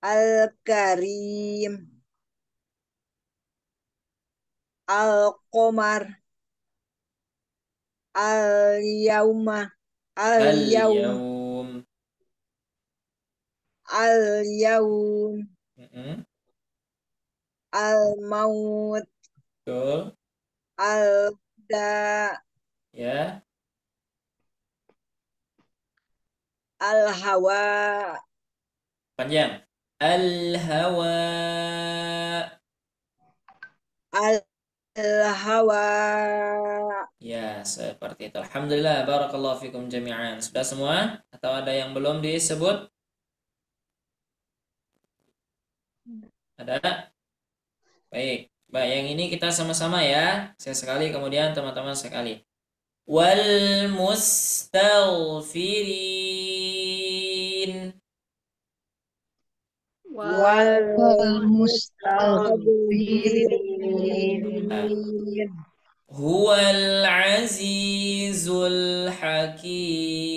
al-karim al-qamar al-yauma al-yaum
Al-yaum.
al-yaum
Mm-mm.
al-maut
Betul.
al-huda
Ya.
al-hawa
Panjang. Al-hawa.
al-hawa.
Ya, seperti itu. Alhamdulillah, barakallahu fikum jami'an. Sudah semua? Atau ada yang belum disebut? Ada? Baik. Baik, yang ini kita sama-sama ya. Saya sekali, kemudian teman-teman sekali. Wal mustaghfirin.
Wal
Mustaghfirin.
Huwal azizul hakim.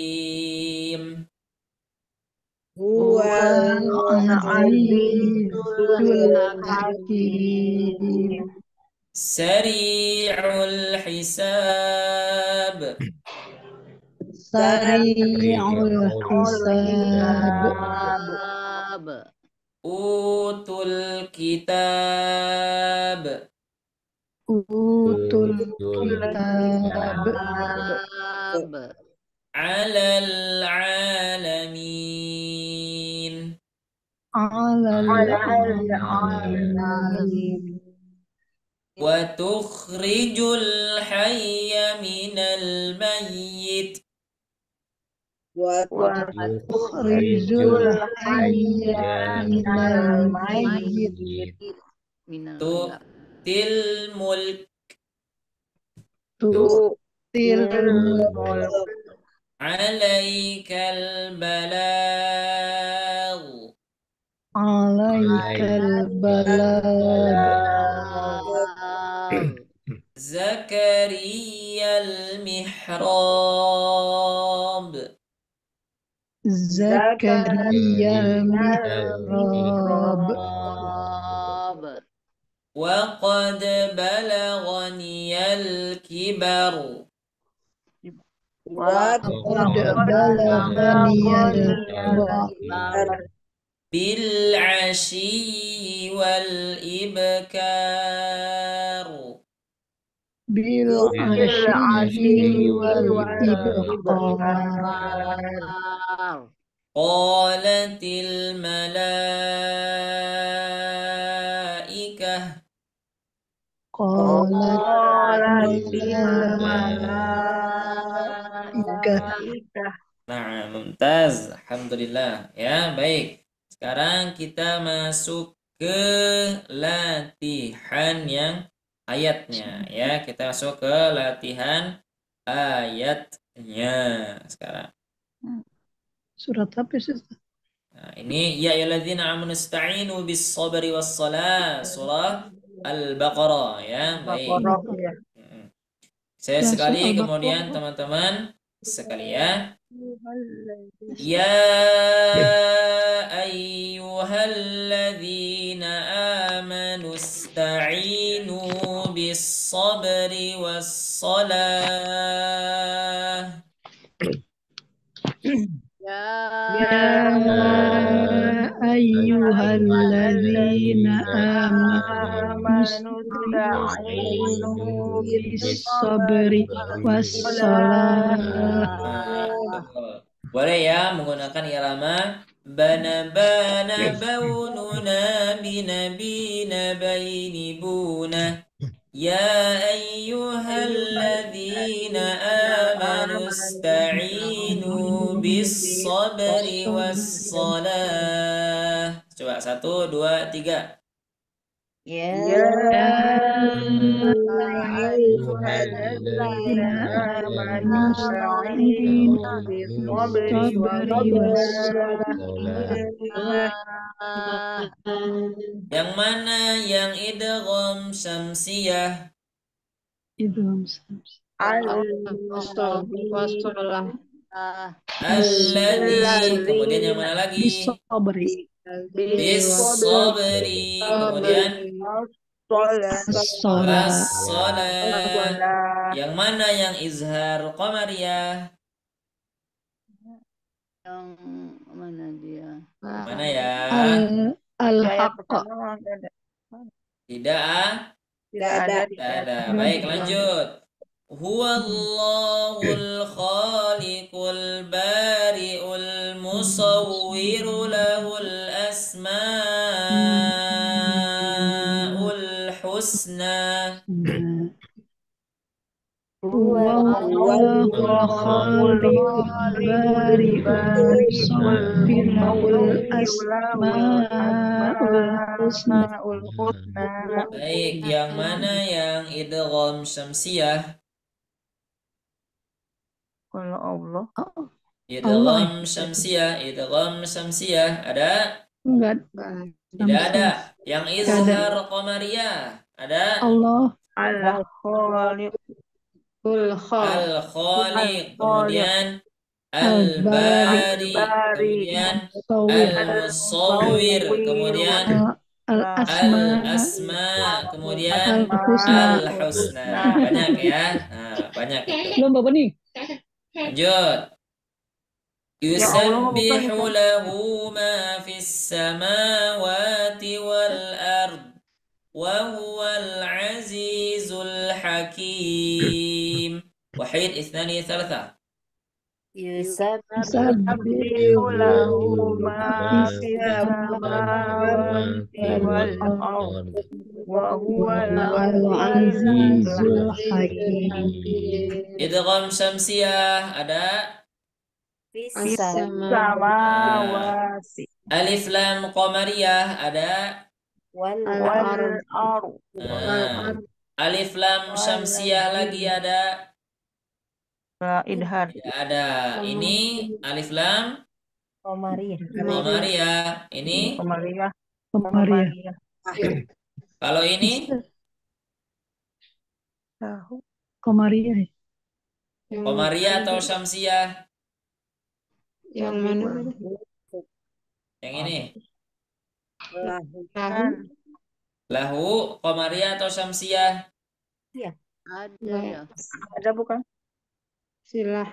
Huwal
Azizul Hakim.
Sari'ul hisab.
Sari'ul Hisab.
Hisab.
Utul kitab.
Utul
Betul.
Kitab.
Hisab.
Alal alamin.
Alal alamin.
Wa tukhrijul hayya minal mayyit.
wa
Tukhrijul hayya minal mayyit.
Minal
Tu'til mulk.
Tu'til mulk.
Alaikal balagh.
Alaikal balad.
Zakariyal mihrab.
Zakaria mihrab.
Wa qad balaghaniyal kibar.
wa
Qad balaganiyal kibar.
Bil ashyi wal ibkar.
Bil ashyi wal ibqar.
Qalatil malaikah.
Qalatil malaikah.
Nah, mumtaz. Alhamdulillah. Ya, baik. Sekarang kita masuk ke latihan yang ayatnya. Ya, kita masuk ke latihan ayatnya sekarang.
Surat apa sih?
Nah, ini ya ayyuhalladzina amanu ista'inu bis sabri was salah, surah Al-Baqarah ya. Baik. Mm. Saya
Ya,
sekali
surah
kemudian
Al-Baqarah.
teman-teman sekalian. Ya ayyuhalladzina amanu ista'inu bis sabri was salah.
Ya ayyuhalladzina amanu ista'inu bis sabri was salah.
Betul. Boleh ya menggunakan irama bana bana baununa binabina baini buna. Ya ayyuhalladzina amanu ista'inu was-sabri was-salah. Coba 1, 2, 3.
Ya
Ya
ayyuhalladzina amanu
Nasta'inu bis-sabri
Sabri
was-salah.
was-salah.
Yang mana yang idgham syamsiyah?
Idgham
Wassalah.
Alladzi. Kemudian yang mana lagi?
Bisabri.
Bis-sabri. Kemudian
As-salat.
was-salah. Yang mana yang izhar qamariyah?
yang mana dia?
Mana ya?
Al-haqq.
Tidak ah?
Tidak ada.
Tidak ada. Baik, lanjut. Huwallahul khaliqul bari'ul musawwiru lahul asma'ul husna.
Wallahul khaliqul bari'ul musawwir lahul asmaul husna.
Baik, yang mana yang idgham syamsiyah?
Kalau Allah
Idgham syamsiyah ada?
Enggak.
Tidak ada. Yang izhar qamariyah ada?
Allah.
Al-Khaliq
Al-Khaliq, kemudian Al-Bari, kemudian
Musawwir.
Al-Musawwir, kemudian
Al-asma.
Al-Asma, kemudian
Al-husna.
Al-Husna. Banyak ya. Nah, banyak itu.
Belum Bapak nih.
Lanjut. Yusabbihu lahu ma fis samawati wal ard wa huwal azizul hakim. Wahid, ithnani, thalatha.
Yusabbihu lahu ma fis samawati wal ard wa huwal
Al-azizul hakim.
Idgham syamsiyah ada?
samawati
Alif lam qamariyah ada?
wal ard.
Nah, alif lam syamsiyah lagi ada?
Idhar.
Tidak ada. Ini alif lam qamariyah. Ini
Qamariyah.
kalau ini
Tahu.
Komariah.
qamariyah atau syamsiyah?
Yang mana?
Yang ini.
Tahu.
Lahu qamariyah atau syamsiyah?
Ada ya.
Ada bukan?
Silah.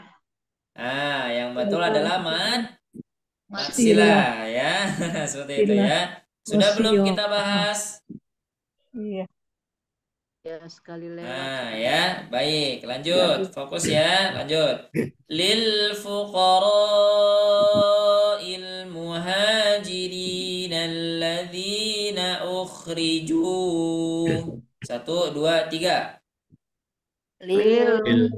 Ah, yang betul adalah maksilah ya. Seperti itu ya. Sudah belum kita bahas?
Iya.
Ya sekali lewat.
Nah, ya, baik. Lanjut, fokus ya. Lanjut. Lil fuqara'il muhajirin alladzina ukhriju. 1, 2, 3.
Lil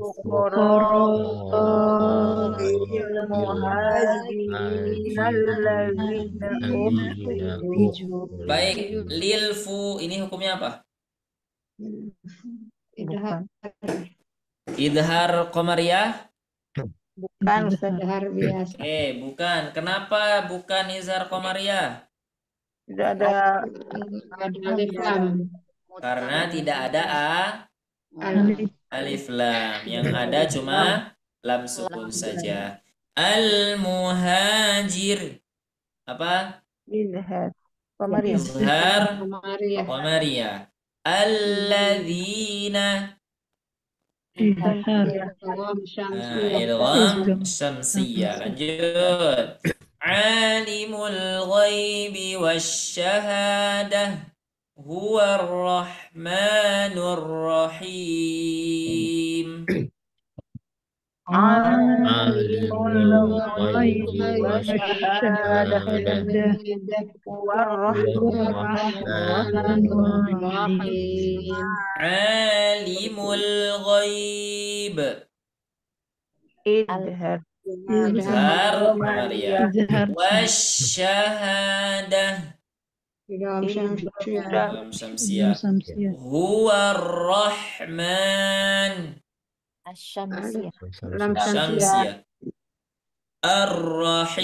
fuqara'il
muhajirin alladzina ukhriju.
Baik, lil fu ini hukumnya apa?
Idhar.
Idhar qamariyah?
Bukan Ustaz.
Idhar biasa.
Bukan. Kenapa bukan izhar qamariyah?
Tidak ada
Ada alif lam.
Karena tidak ada
Alif.
alif lam. Yang ada cuma lam sukun saja. Al-muhajir. Apa?
idhar. Qamariyah.
Izhar
Qamariyah.
qamariyah. Alladzina.
Idhar.
Idgham syamsiyah.
Idgham syamsiyah. Lanjut. Alimul ghaibi wasyahadah huwa ar-rahmanur rahim.
alimul ghaibi wasyahadah
Ar-Rahmanur Rahim.
Alimul ghaib.
Idhar.
Izhar qamariyah.
Izhar
Wasyahadah
Idgham syamsiyah.
dalam syamsiyah.
Samsiyah.
Huwa Rahman
Asyamsiyah.
Lam syamsiyah.
syamsiyah.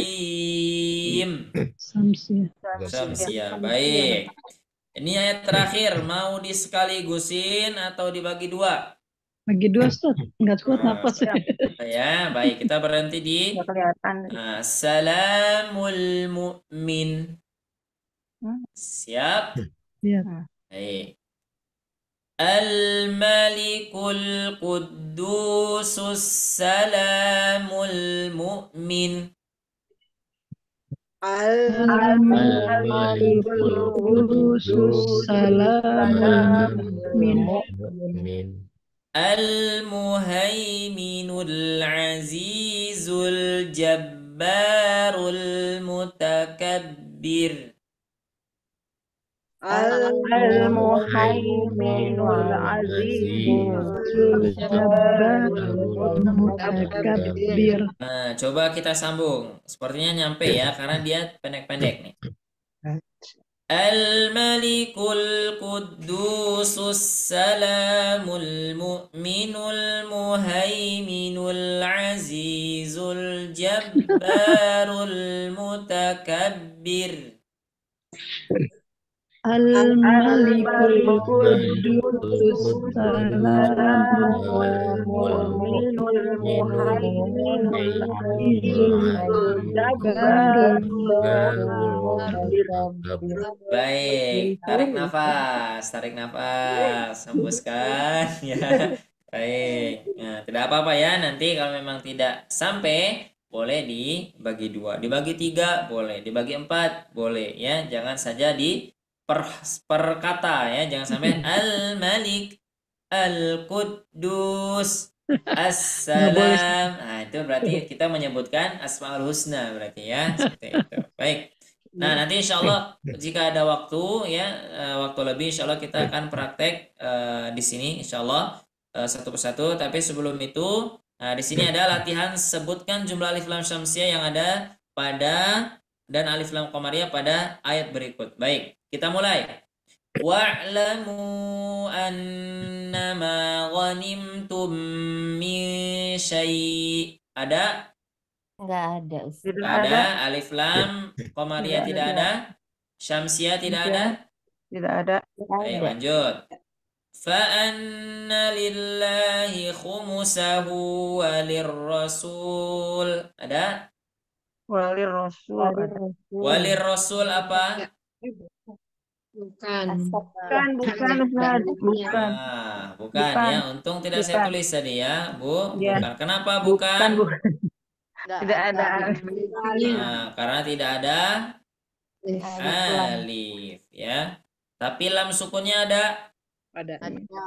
Ar-Rahim
Samsiyah.
syamsiyah. Baik. Ini ayat terakhir, mau disekaligusin atau dibagi dua?
Bagi dua, Ustaz. Nggak kuat napas.
Ya, baik. Kita berhenti di
Nggak kelihatan.
Salamul Mu'min. Siap?
Ya.
Baik. Al-Malikul Quddusus Salamul Mu'min.
Al-Malikul
Qudusus Salamul Mu'min.
Mu'min.
Al-Muhaiminul Azizul Jabbarul Mutakabbir.
Al-Muhaiminul Azizul
Jabbarul Mutakabbir.
Nah, coba kita sambung. Sepertinya nyampe ya, karena dia pendek-pendek nih. Al-Malikul Quddusus Salamul Mu'minul Muhaiminul Azizul Jabbarul Mutakabbir.
Al-Malikul Quddus Salamul
Mu'minul Muhaiminul
Azizul Jabbarul
Baik, tarik nafas, hembuskan ya. Baik, nah, tidak apa-apa ya. Nanti kalau memang tidak sampai, boleh dibagi dua, dibagi tiga, boleh, dibagi empat, boleh ya. Jangan saja per kata ya, jangan sampai Al-Malik, Al-Quddus, As-Salam. Nah, itu berarti kita menyebutkan Asmaul Husna berarti ya, seperti itu. Baik. Nah, nanti insya Allah jika ada waktu ya, waktu lebih insya Allah kita akan praktek di sini insya Allah satu persatu. Tapi sebelum itu, nah, di sini ada latihan sebutkan jumlah alif lam syamsiyah yang ada pada dan alif lam qamariyah pada ayat berikut. Baik, kita mulai. Wa'lamu annama ghanimtum min syai'. Ada?
Nggak ada, Ustaz.
Tidak
Tidak
ada.
ada. Alif lam qamariyah tidak ada. Syamsiyah tidak ada.
Tidak ada.
Baik, lanjut. Fa'anna lillahi khumusahu walirrasul. Ada?
Walir Rasul.
Walir rasul apa?
Bukan.
Bukan, Ustaz. Bukan.
Ah, bukan
Bukan.
ya. Untung tidak saya
Bukan.
tulis tadi ya, Bu.
Ya.
Bukan. Kenapa
Bukan,
bukan?
bukan. Tidak ada.
Nah, karena tidak ada
Alif lam.
alif ya. Tapi lam sukunnya ada?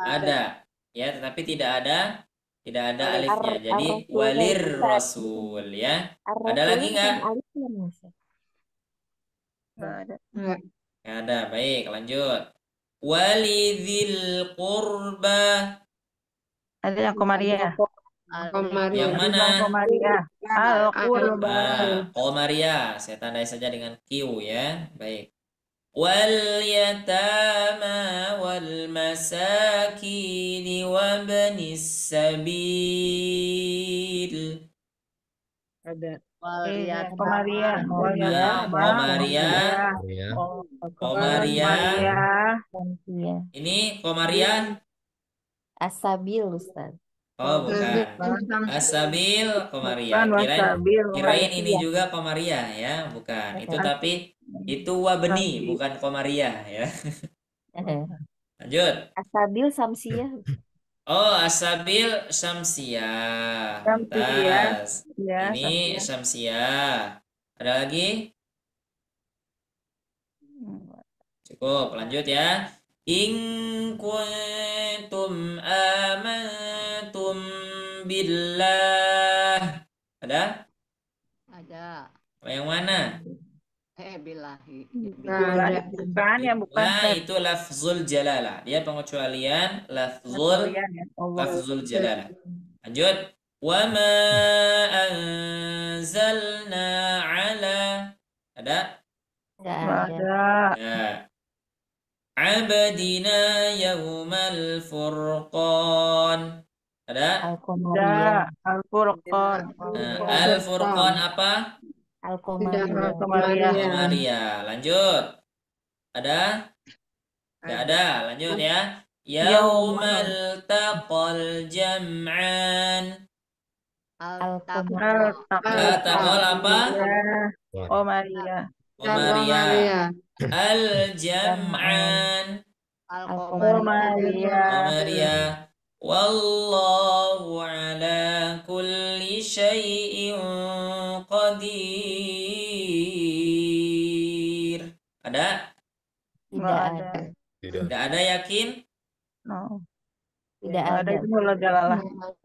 Ada. Ya, tetapi tidak ada alifnya. Jadi
Ar-Rasul
walir
Ustaz.
rasul ya. Ada
Ar-Rasul
lagi nggak?
kan alif lam, Ustaz.
Tidak ada.
Enggak.
Nggak ada. Baik, lanjut. Walidil qurba.
Ada yang Komariah.
Komariah.
Yang mana?
Komariah. Al-Qurba.
Qamariyah. Saya tandai saja dengan Q ya. Baik. Wal yatama wal masakin wa banis sabil.
Ada.
Waliyat
Komariah.
Ya, Qamariyah.
Ya.
Qamariyah.
Syamsiyah.
Ini Qamariyah.
Asabil, Ustaz.
Oh, bukan. Asabil Qamariyah.
Bukan Wasabil.
Kirain ini juga Qamariyah ya, bukan. Itu tapi itu wabni, bukan Qamariyah ya. Lanjut.
Asabil Samsiyah.
Oh, Asabil Syamsiyah.
Syamsiyah.
Pantas.
Ya,
Ini Syamsiyah. Ada lagi? Cukup, lanjut ya. In kuntum amantum billah. Ada?
ada.
Yang mana?
Bilahi.
Bukan, yang bukan.
Nah, itu lafzul jalalah. Dia pengecualian lafzul
Allah.
lafzul jalalah. Lanjut. وما أنزلنا على ada
Nggak
Nggak
ada.
ada.
ya عبدنا يوم الفرقان ada
Ada.
Al-Qamariyah.
Al-Furqan.
Al-Furqan apa
Al-Qamariyah.
Qamariyah.
Qamariyah. Lanjut ada nggak ada lanjut ya Yaumal taqal jam'an
Al-Qamariyah.
Taqal apa
Qamariyah.
Qamariyah al-jam'an
Al-Qamariyah.
Qamariyah wallahu ala kulli syai'in qadir ada
Tidak
Nggak
ada.
ada.
tidak ada yakin
No.
Tidak
Nggak ada
ada.
itu mulut jalalah.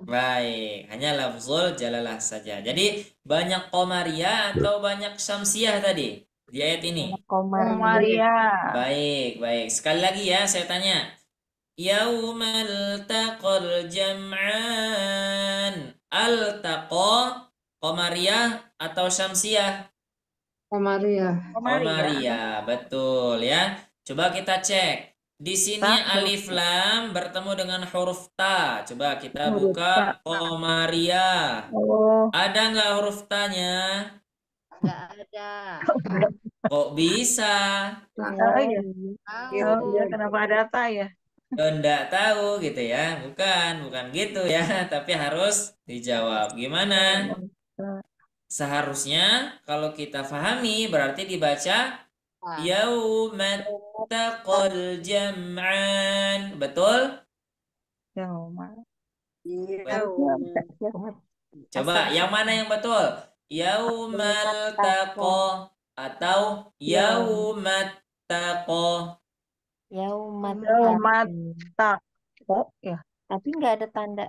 baik hanya lafzul jalalah saja jadi banyak qamariyah atau banyak syamsiyah tadi di ayat ini
Qamariyah.
Qamariyah.
baik sekali lagi ya saya tanya Yaumal taqal jam'an Al-taqa Qamariyah atau Syamsiyah?
Qamariyah.
Qamariyah, betul ya. Coba kita cek. Di sini
Satu.
alif lam bertemu dengan huruf ta. Coba kita
Huruf
buka
ta.
Qamariyah.
Oh,
Ada nggak huruf ta-nya?
Nggak ada.
Kok bisa?
iya.
Tahu.
Iya, kenapa ada ta ya?
Enggak tahu gitu ya. Bukan gitu ya. Tapi harus dijawab. Gimana? Seharusnya kalau kita pahami berarti dibaca yaumat taqal jam'an. Betul?
Yauma.
Coba yang mana yang betul? Yaumal taqa atau yaumat taqa.
Yaumat
Yaumat
taqi.
Oh, ya.
Tapi nggak ada tanda.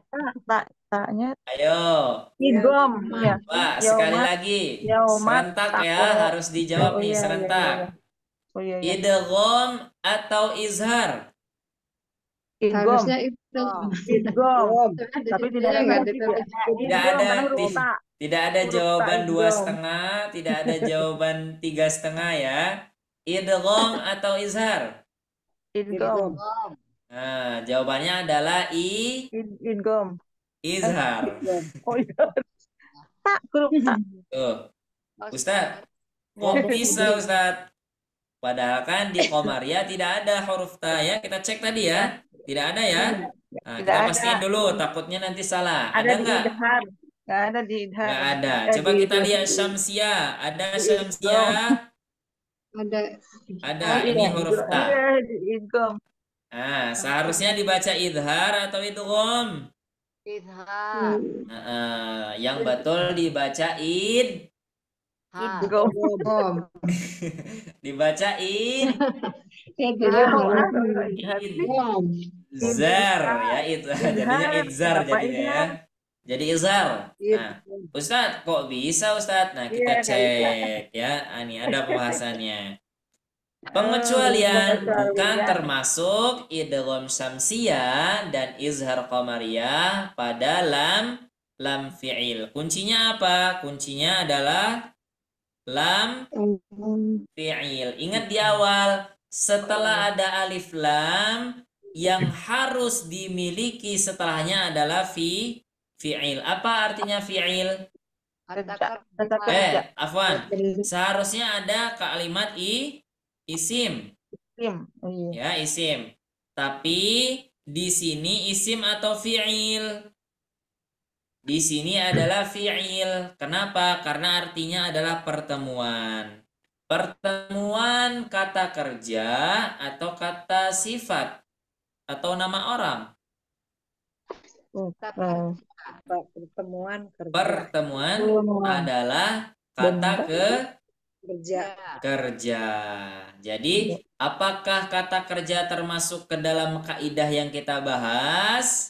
Ta-nya
Ayo.
idgham. Ya.
Wah, sekali
Yaumat-
lagi.
yaumat
Serentak ya,
taqo.
harus dijawab
Oh,
nih,
iya, iya,
serentak.
iya. Oh iya, iya.
Idgham atau izhar?
Idgham.
Harusnya itu.
Idgham. Tapi tidak ada
Nggak
tanda.
ada.
Tidak
Idgham
ada
karena huruf ta.
tidak ada
Huruf
jawaban
ta,
dua
idgham.
setengah, tidak ada jawaban 3,5 ya. Idgham atau izhar?
Idgham.
Nah, jawabannya adalah
Idgham.
izhar.
Oh iya. Tak, huruf ta.
Tuh, Ustaz,
Nggak
kok
ada
bisa
sendiri.
Ustaz? Padahal kan di Qamariyah tidak ada huruf ta ya. Kita cek tadi ya. Tidak ada ya. Nah,
Tidak
kita
ada.
pastiin dulu, takutnya nanti salah.
Ada
Ada
di
nggak?
idhar. Nggak ada di idhar.
Nggak ada.
Ada
Coba
di
kita
idgham.
lihat Syamsiyah. Ada
Di
Syamsiyah?
Ada.
Ada.
Oh,
Ini
iya.
huruf ta.
Iya, di idgham.
Nah, seharusnya dibaca idhar atau idgham?
Izhar.
Yang betul dibaca
Ha.
Idgham.
Idgham.
dibaca
Idgham.
idzar ya itu jadinya idzar
Apa
jadinya ya. Jadi izar. Nah, Ustadz kok bisa Ustadz? Nah, kita
Iya, nggak
cek ya. Ini ada pembahasannya. Pengecualian bukan
pengecualian.
termasuk idgham syamsiyah dan izhar qamariyah pada lam fi'il. Kuncinya apa? Kuncinya adalah lam fi'il. Ingat di awal, setelah ada alif lam yang harus dimiliki setelahnya adalah fi'il. Apa artinya fi'il?
Kata
Kata
kerja.
kerja.
Afwan. Seharusnya ada kalimat isim.
Isim. Oh, iya.
Ya, isim. Tapi di sini isim atau fi'il? Di sini adalah fi'il. Kenapa? Karena artinya adalah pertemuan. Pertemuan kata kerja atau kata sifat atau nama orang.
Oh.
Pertemuan kerja.
Pertemuan
Pertemuan.
adalah kata
Kerja.
kerja. Jadi, apakah kata kerja termasuk ke dalam kaidah yang kita bahas?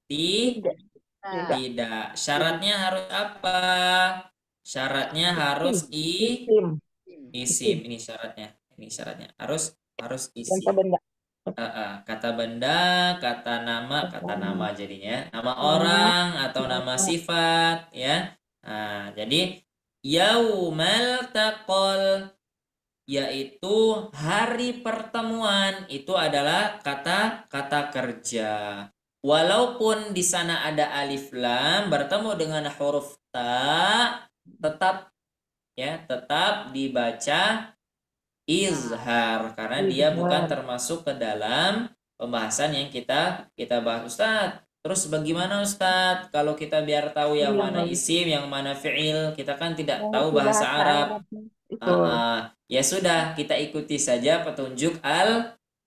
Tidak. Syaratnya harus apa? Syaratnya harus
Isim.
isim. Ini syaratnya. Harus
Dan
isim.
benda.
Kata benda, kata nama jadinya. Nama orang atau nama sifat ya. Nah, jadi yaumal taqal yaitu hari pertemuan itu adalah kata kerja. Walaupun di sana ada alif lam bertemu dengan huruf ta, tetap dibaca izhar karena dia bukan termasuk ke dalam pembahasan yang kita bahas. Ustadz, terus bagaimana Ustadz kalau kita biar tahu yang mana isim, yang mana fi'il? Kita kan tidak tahu bahasa Arab. Ya sudah, kita ikuti saja petunjuk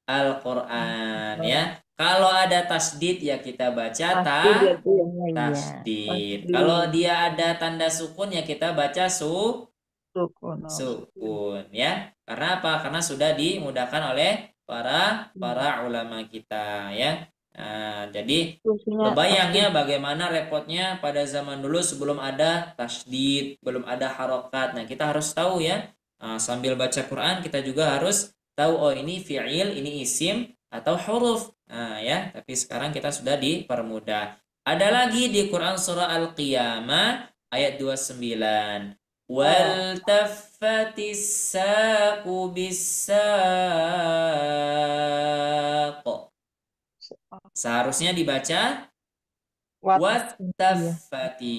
Al-Qur'an ya. Kalau ada tasdid ya kita baca tasdid. Kalau dia ada tanda sukun ya kita baca sukun ya. Karena apa? Karena sudah dimudahkan oleh para ulama kita ya. Nah, jadi kebayangnya bagaimana repotnya pada zaman dulu sebelum ada tasdid, belum ada harokat. Nah, kita harus tahu ya. Nah, sambil baca Quran kita juga harus tahu oh ini fi'il, ini isim atau huruf. Nah, ya, tapi sekarang kita sudah dipermudah. Ada lagi di Quran surah Al-Qiyamah ayat 29. Wal taffatis saqu bis-saq. Seharusnya dibaca wattaffati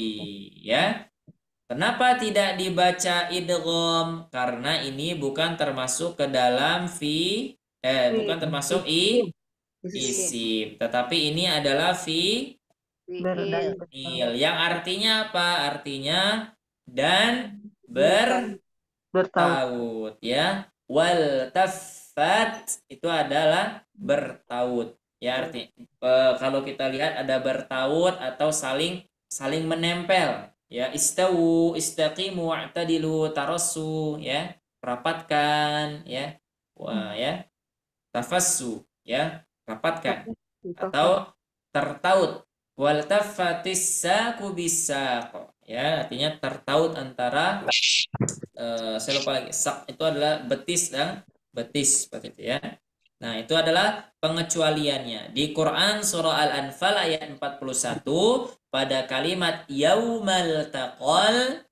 ya. Kenapa tidak dibaca idgham? Karena ini bukan termasuk ke dalam bukan termasuk isim, tetapi ini adalah fi'il yang artinya apa? Artinya dan bertaut ya. Wal taffat itu adalah bertaut ya, arti kalau kita lihat ada bertaut atau saling menempel ya. Istawu, istaqimu, wa'tadilu, tarassu ya, rapatkan ya. Wah ya. Tafassu ya, rapatkan atau tertaut. Wal taffatis saqu bis-saq ya, artinya tertaut antara saya lupa lagi, sak itu adalah betis dan betis seperti itu ya. Nah, itu adalah pengecualiannya di Quran surah Al-Anfal ayat 41 pada kalimat yaumal taqal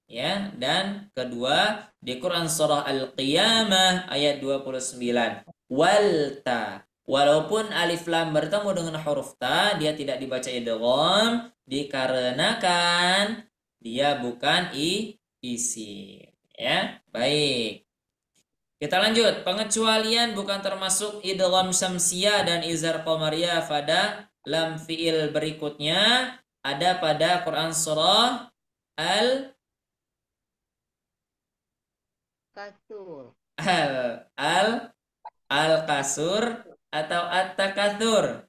ya, dan kedua di Quran surah Al-Qiyamah ayat 29 wal ta. Walaupun alif lam bertemu dengan huruf ta, dia tidak dibaca idgham dikarenakan dia bukan isim ya. Baik. Kita lanjut. Pengecualian bukan termasuk idgham syamsiyah dan izhar qamariyah pada lam fi'il berikutnya ada pada Quran surah Al-Kasur atau At-Takatsur.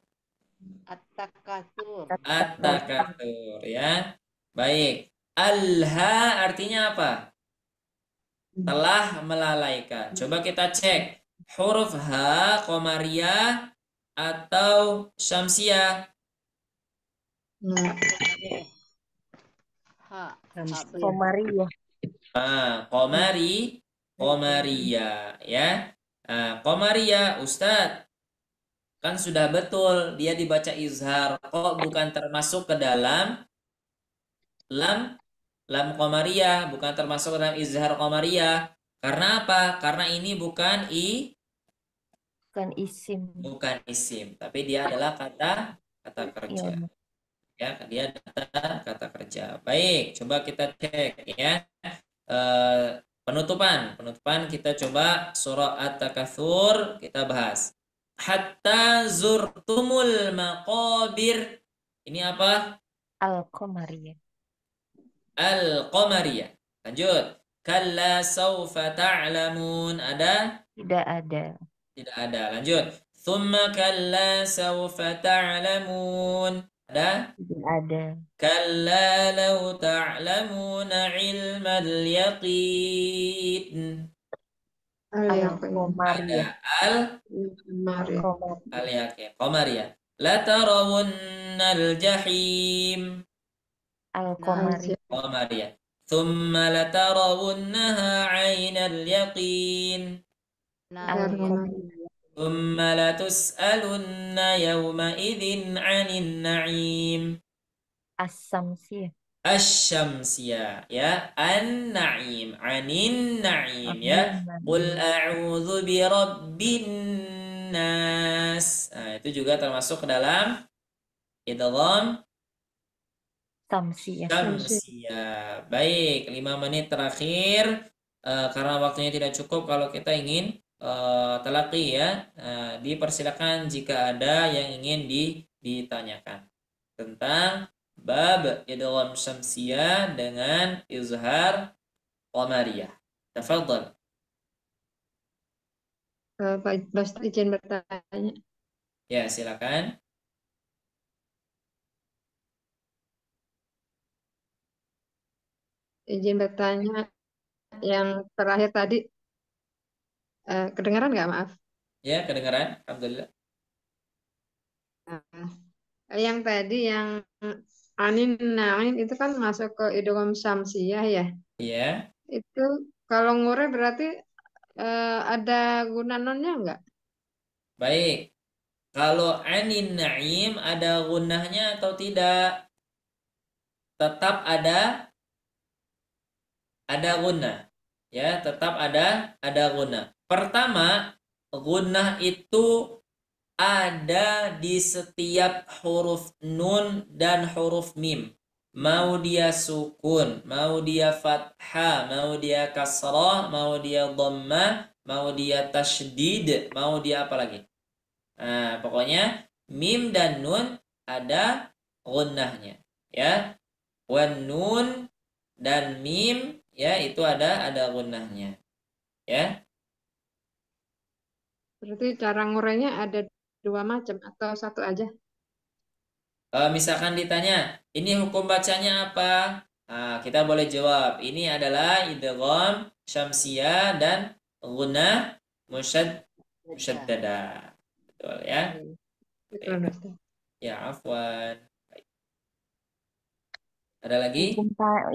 At-Takatsur ya. Baik. Al-ha artinya apa? Telah melalaikan. Coba kita cek. Huruf ha qamariyah atau syamsiyah?
Komariah.
Qamariyah ya. Qamariyah Ustadz, kan sudah betul dia dibaca izhar, kok bukan termasuk ke dalam lam qamariyah, bukan termasuk ke dalam izhar qamariyah. Karena apa? Karena ini bukan
isim.
Bukan isim, tapi dia adalah kata kerja. Ya, dia kata kerja. Baik, coba kita cek ya. Penutupan kita coba surah At-Takatsur kita bahas. Hatta zurtumul maqabir. Ini apa?
Al-Qamariyah.
Al-Qamariyah. Lanjut. Kalla sawfa ta'lamun. Ada?
Tidak ada.
Tidak ada. Lanjut. Thumma kalla sawfa ta'lamun. Ada?
Tidak ada.
Kalla law ta'lamuna ilmal yaqin.
Al-Qamariyah.
Al-Yaqin. Qamariyah. La tarawunnal jahim. Al-Qamariyah. Thumma la tarawunnaha 'ainal yaqin. Tsumma latus'alunna yawma idzin 'anil na'im.
As-samsiyah.
Asy-syamsiyah ya, an-na'im, 'anin na'im ya. Qul a'udzu birabbin nas. Nah, itu juga termasuk ke dalam idgham
Samsiyah.
syamsiyah. Baik, 5 menit terakhir. Karena waktunya tidak cukup, kalau kita ingin talaqi ya, dipersilakan jika ada yang ingin ditanyakan tentang bab idgham syamsiyah dengan izhar qamariyah. Tafadhal.
Pak Ustadz izin bertanya.
Ya, silakan.
Izin bertanya yang terakhir tadi kedengaran nggak, maaf?
Ya, kedengaran. Alhamdulillah.
Yang tadi yang anin nain itu kan masuk ke idgham syamsiyah ya.
Iya.
Itu kalau ngure berarti ada guna nonnya nggak?
Baik. Kalau anin na'im ada gunnahnya atau tidak? Tetap ada gunnah. Ya, tetap ada gunnah. Pertama, gunnah itu ada di setiap huruf nun dan huruf mim. Mau dia sukun, mau dia fathah, mau dia kasrah, mau dia dhammah, mau dia tasydid, mau dia apa lagi? Nah, pokoknya mim dan nun ada gunnahnya, ya. Wan nun dan mim, ya, itu ada gunnahnya, ya.
Berarti cara ngurainya ada dua macam atau satu aja?
Misalkan ditanya, ini hukum bacanya apa? Nah, kita boleh jawab, ini adalah idgham syamsiyah dan gunnah musyaddadah. Betul ya?
Betul, Ustaz.
Ya, afwan. Baik. Ada lagi?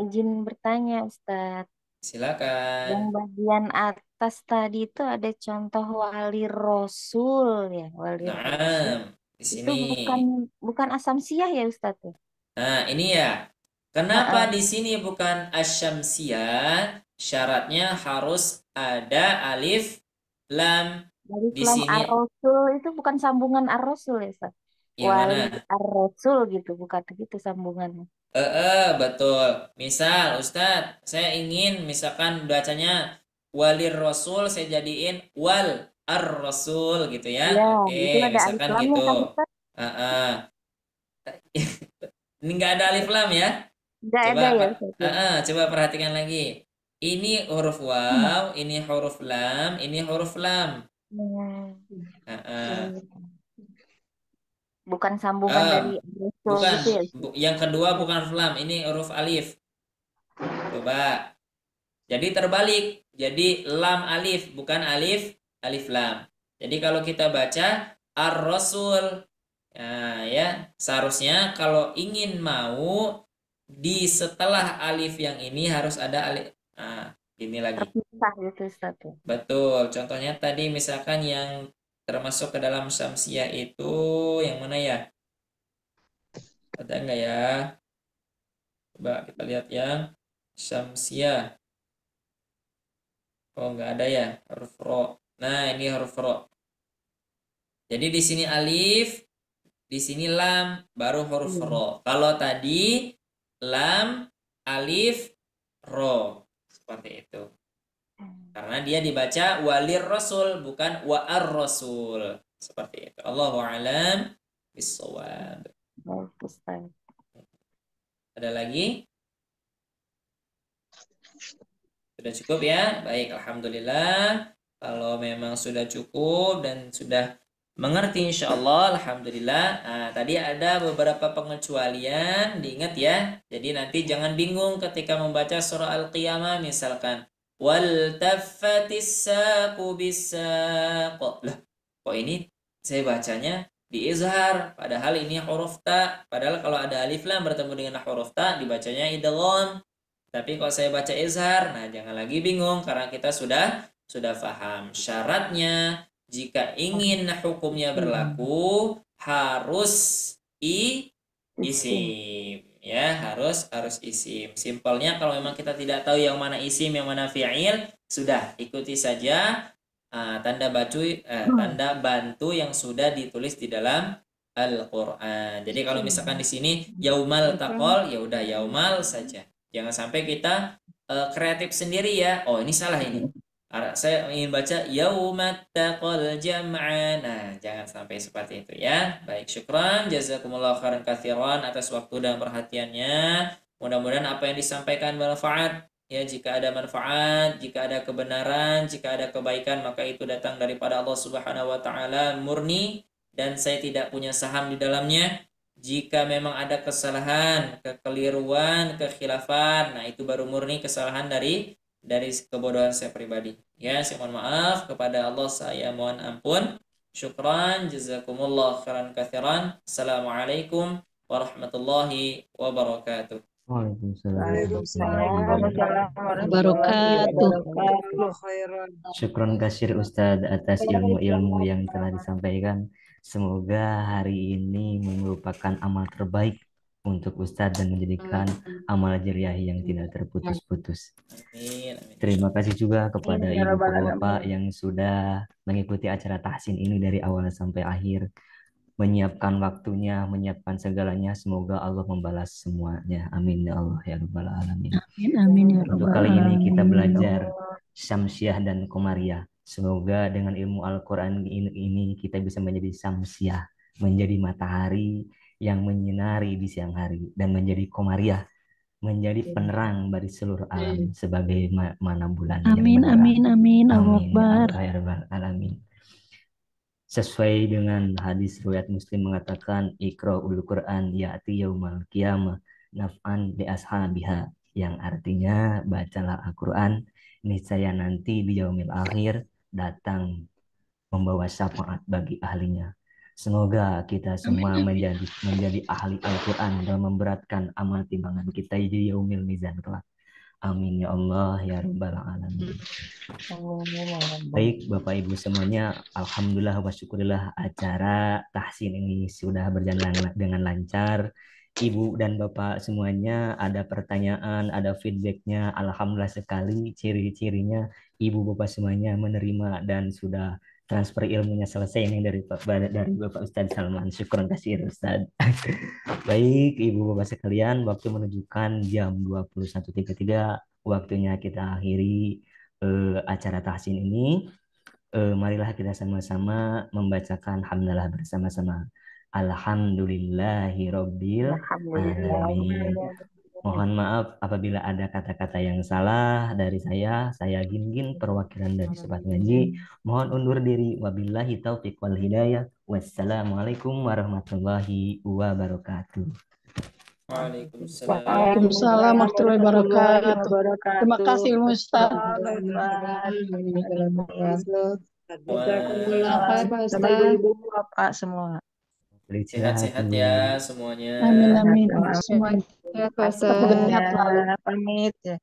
Izin bertanya, Ustadz. Yang
Silakan.
bagian atas tadi itu ada contoh wali rasul ya, wali rasul.
Naam, di
Itu
sini.
bukan asamsiyah ya, Ustadz?
Nah, ini ya. Kenapa di sini bukan asyamsiyah? Syaratnya harus ada alif lam.
Dari
Di
lam
sini
ar-rasul itu bukan sambungan ar-rasul ya, Ustadz?
yang
Wali
mana?
ar-rasul gitu, bukan gitu sambungannya.
Betul. Misal, Ustadz, saya ingin misalkan bacanya walir rasul, saya jadiin wal ar-rasul gitu ya.
Ya,
Oke,
itu ada alif
misalkan
lamnya
gitu.
kan, Ustadz?
Ini nggak ada alif lam ya.
Nggak
Coba
ada ya, Ustadz?
coba perhatikan lagi. Ini huruf waw, ini huruf lam, ini huruf lam.
Bukan sambungan dari rasul
Bukan.
gitu ya?
Yang kedua bukan huruf lam, ini huruf alif. Coba. Jadi terbalik. Jadi lam alif, bukan alif lam. Jadi kalau kita baca ar-rasul, ya, seharusnya kalau ingin mau di setelah alif yang ini harus ada alif. Nah, ini lagi.
Terpisah gitu, Ustaz.
Betul. Contohnya tadi misalkan yang termasuk ke dalam syamsiyah itu yang mana ya? Ada enggak ya? Coba kita lihat yang syamsiyah. Oh, enggak ada ya, huruf ro. Nah, ini huruf ro. Jadi di sini alif, di sini lam, baru huruf ro. Kalau tadi lam, alif, ro. Seperti itu. Karena dia dibaca walir rasul, bukan wa'ar rasul. Seperti itu. Allahu a'lam bissawab. Ada lagi? Sudah cukup ya? Baik, alhamdulillah. Kalau memang sudah cukup dan sudah mengerti insyaallah, alhamdulillah. Nah, tadi ada beberapa pengecualian, diingat ya. Jadi nanti jangan bingung ketika membaca surah Al-Qiyamah misalkan wal taffatis saqu bisaq. Lah, kok ini saya bacanya di izhar padahal ini huruf ta. Padahal kalau ada alif lam bertemu dengan huruf ta dibacanya idgham. Tapi kalau saya baca izhar, nah jangan lagi bingung karena kita sudah paham syaratnya. jika ingin hukumnya berlaku harus isim ya, harus isim. Simpelnya kalau memang kita tidak tahu yang mana isim yang mana fi'il, sudah ikuti saja tanda bantu yang sudah ditulis di dalam Al-Qur'an. Jadi kalau misalkan di sini yaumal taqol, ya udah yaumal saja. Jangan sampai kita kreatif sendiri ya. Oh, ini salah ini. Saya ingin baca yaumat taqal jam'an. Nah, jangan sampai seperti itu ya. Baik, syukran jazakumullah khairan katsiran atas waktu dan perhatiannya. Mudah-mudahan apa yang disampaikan bermanfaat. Ya, jika ada manfaat, jika ada kebenaran, jika ada kebaikan, maka itu datang daripada Allah Subhanahu wa taala murni dan saya tidak punya saham di dalamnya. Jika memang ada kesalahan, kekeliruan, kekhilafan, nah itu baru murni kesalahan dari kebodohan saya pribadi. Ya, saya mohon maaf kepada Allah, saya mohon ampun. Syukran, jazakumullah khairan katsiran. Assalamualaikum warahmatullahi wabarakatuh.
Syukron kasir Ustadz atas ilmu-ilmu yang telah disampaikan. Semoga hari ini merupakan amal terbaik untuk Ustadz dan menjadikan amal jariah yang tidak terputus-putus.
Amin.
Terima kasih juga kepada ibu bapak yang sudah mengikuti acara tahsin ini dari awal sampai akhir, menyiapkan waktunya, menyiapkan segalanya. Semoga Allah membalas semuanya. Amin ya Allah ya Rabbal Alamin.
Amin ya
Untuk
Rabbal
kali ini kita
Alamin.
belajar Syamsiah dan Komariah. Semoga dengan ilmu Al-Quran ini kita bisa menjadi Syamsiah, menjadi matahari yang menyinari di siang hari, dan menjadi Komariah, menjadi penerang bagi seluruh alam sebagai mana bulan yang
Amin,
menerang.
amin, amin. Allahu
Amin ya
Akbar.
Allah ya Rabbal Alamin. Sesuai dengan hadis riwayat Muslim mengatakan Iqra'ul Quran ya'ti yaumal qiyamah naf'an li ashabiha, yang artinya bacalah Al-Quran, niscaya nanti di yaumil akhir datang membawa syafaat bagi ahlinya. Semoga kita semua menjadi ahli Al-Quran dan memberatkan amal timbangan kita di yaumil mizan kelak. Amin ya Allah ya Rabbal Alamin. Baik Bapak Ibu semuanya, alhamdulillah wa syukurillah acara tahsin ini sudah berjalan dengan lancar. Ibu dan Bapak semuanya ada pertanyaan, ada feedbacknya, alhamdulillah sekali. Ciri-cirinya Ibu Bapak semuanya menerima dan sudah transfer ilmunya selesai ini dari Bapak Ustadz Salman. Syukron kasih Ustadz. Baik Ibu Bapak sekalian, waktu menunjukkan jam 21.33, waktunya kita akhiri acara tahsin ini. Marilah kita sama-sama membacakan hamdalah bersama-sama. Alhamdulillahirabbil alamin. Mohon maaf apabila ada kata-kata yang salah dari saya Gin perwakilan dari Sobat Ngaji. Mohon undur diri. Wabillahi taufiq wal hidayah. Wassalamualaikum warahmatullahi wabarakatuh.
Waalaikumsalam warahmatullahi wabarakatuh. Terima kasih Ustaz.
Sama ibu bapak semua.
Sehat-sehat ya semuanya.
Amin, amin. Semuanya
Ya, Pak
tetap
Ustaz.
sehat selalu.
Pamit ya.